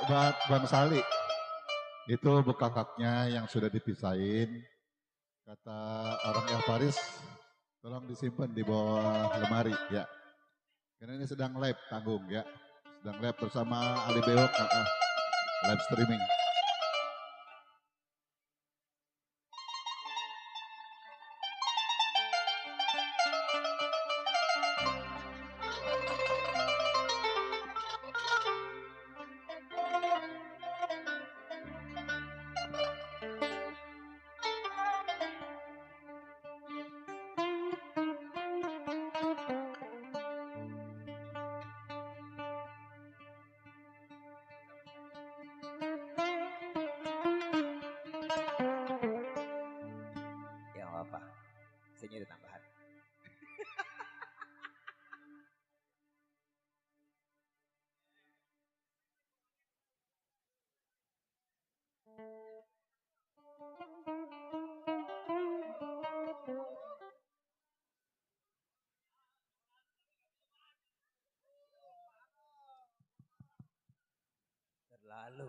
Buat Bang Sali, itu bekakaknya yang sudah dipisahin. Kata orang El Faris, tolong disimpan di bawah lemari ya. Karena ini sedang live tanggung ya. Sedang live bersama Ali Bewok, live streaming. Ya nggak apa, saya nyari tambahan. Terlalu.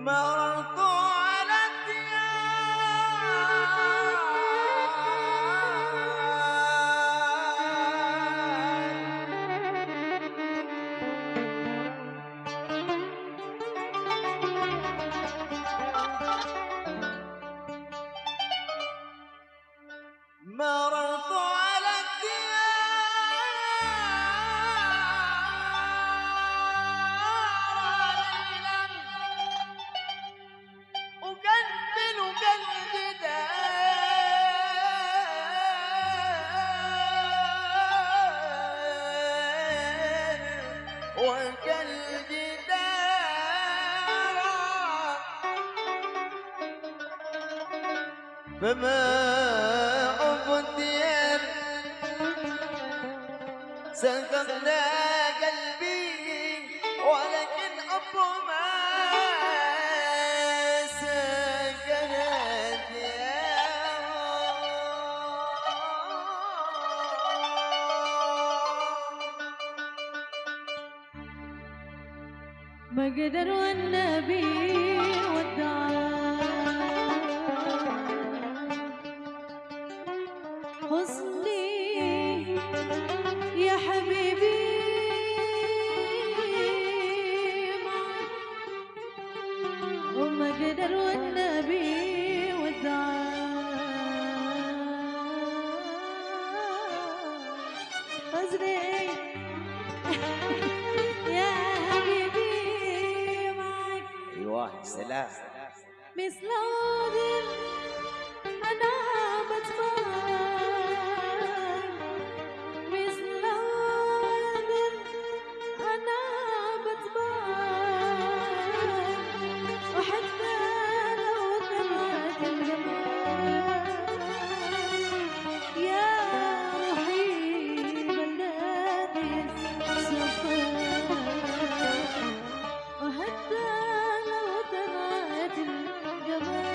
مررت على مررت على الديار ليلا أقبل كالجدار وكالجدار فما عبدين سكننا قلبي ولكن أبو ما سكنت ما قدروا النبي والدعاء حسني يا حبيبي معك وما قدروا النبي والدعاء حسني يا حبيبي معك أيوة سلام مثل عودر أنا بتبان مثل عودر أنا بتبان وحتى لو طلعت الجمال يا روحي بلادي الصفا وحتى لو طلعت الجمال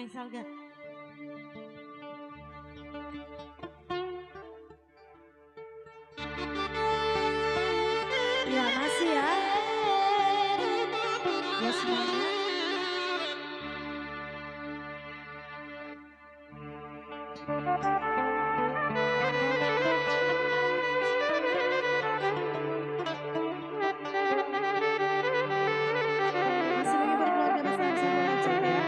Salga. Ya masih ya. Ya semuanya. Masih bagi berkeluarga besar semua Aceh ya.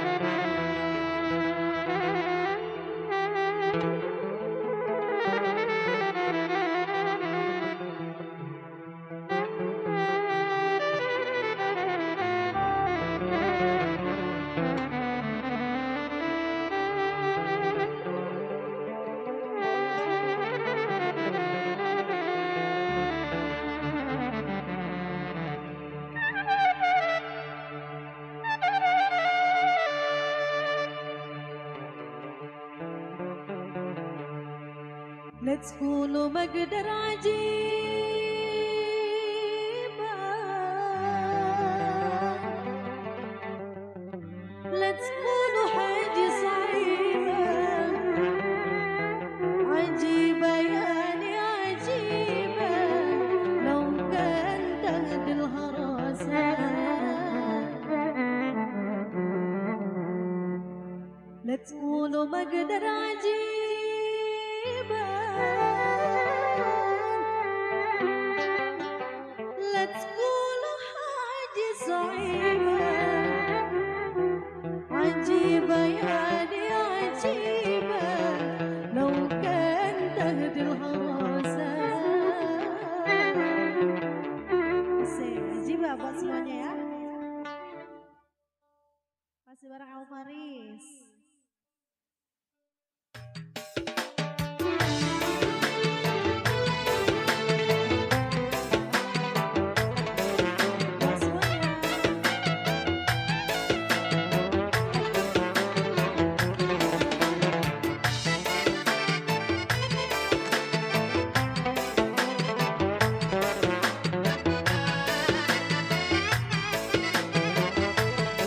لا تقولوا ما اقدر عجيبة، لا تقولوا حاجة صعيبة، عجيبة يعني عجيبة لو كان تهدي الهراسات. لا تقولوا ما اقدر عجيبة، لا تقولوا حاجة صعيبة، عجيبة يعني عجيبة لو كان تهدي الهراسات. عجيبة buat semuanya ya. Masih bareng Alvaris.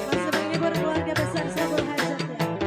Masih bagi berkeluarga besar Sabur Hajat ya.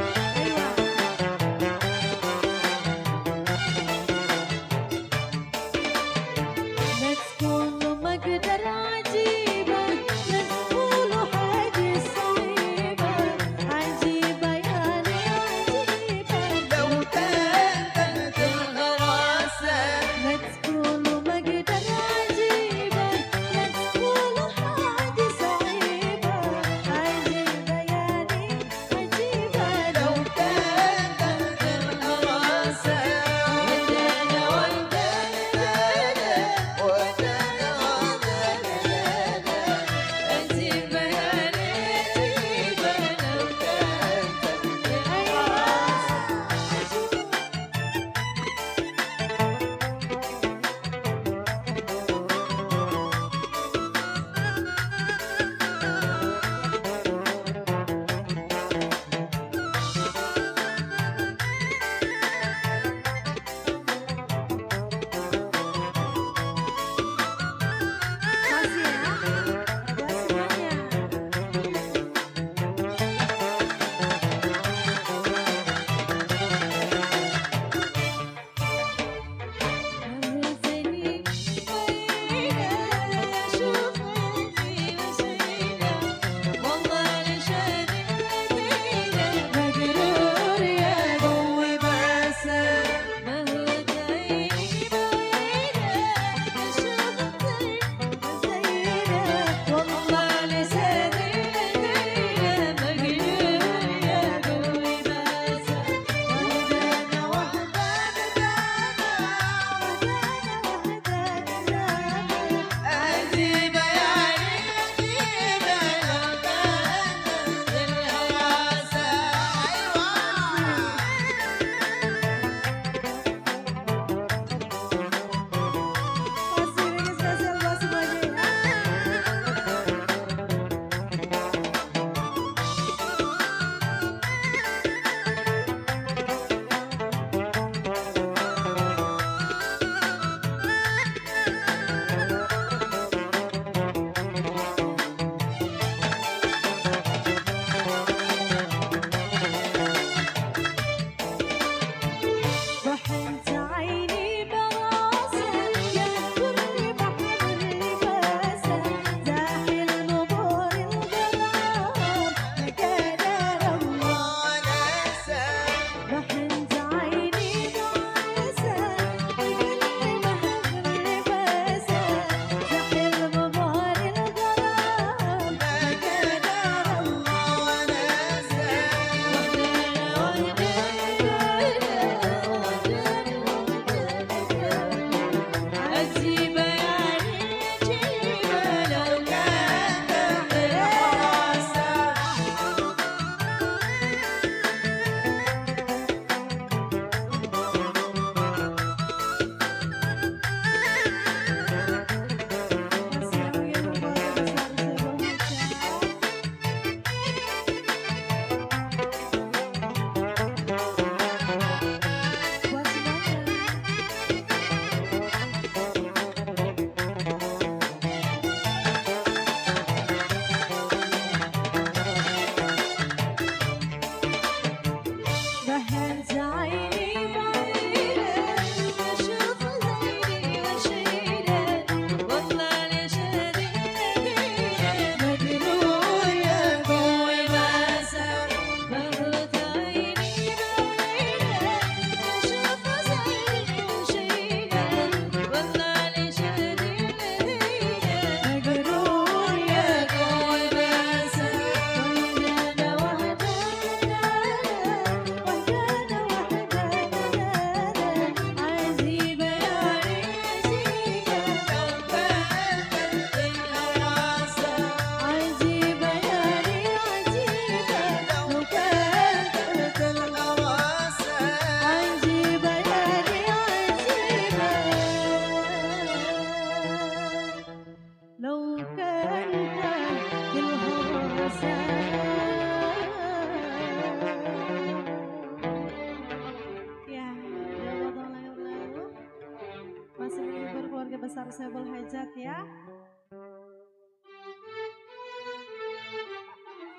Besar Sebel Hajat ya.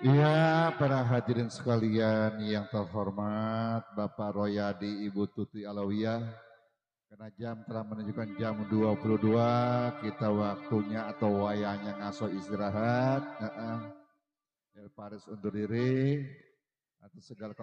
Ya, para hadirin sekalian yang terhormat, Bapak Royadi, Ibu Tuti Alawiyah, karena jam telah menunjukkan jam 22, kita waktunya atau wayangnya ngaso istirahat. El Paris undur diri atas segala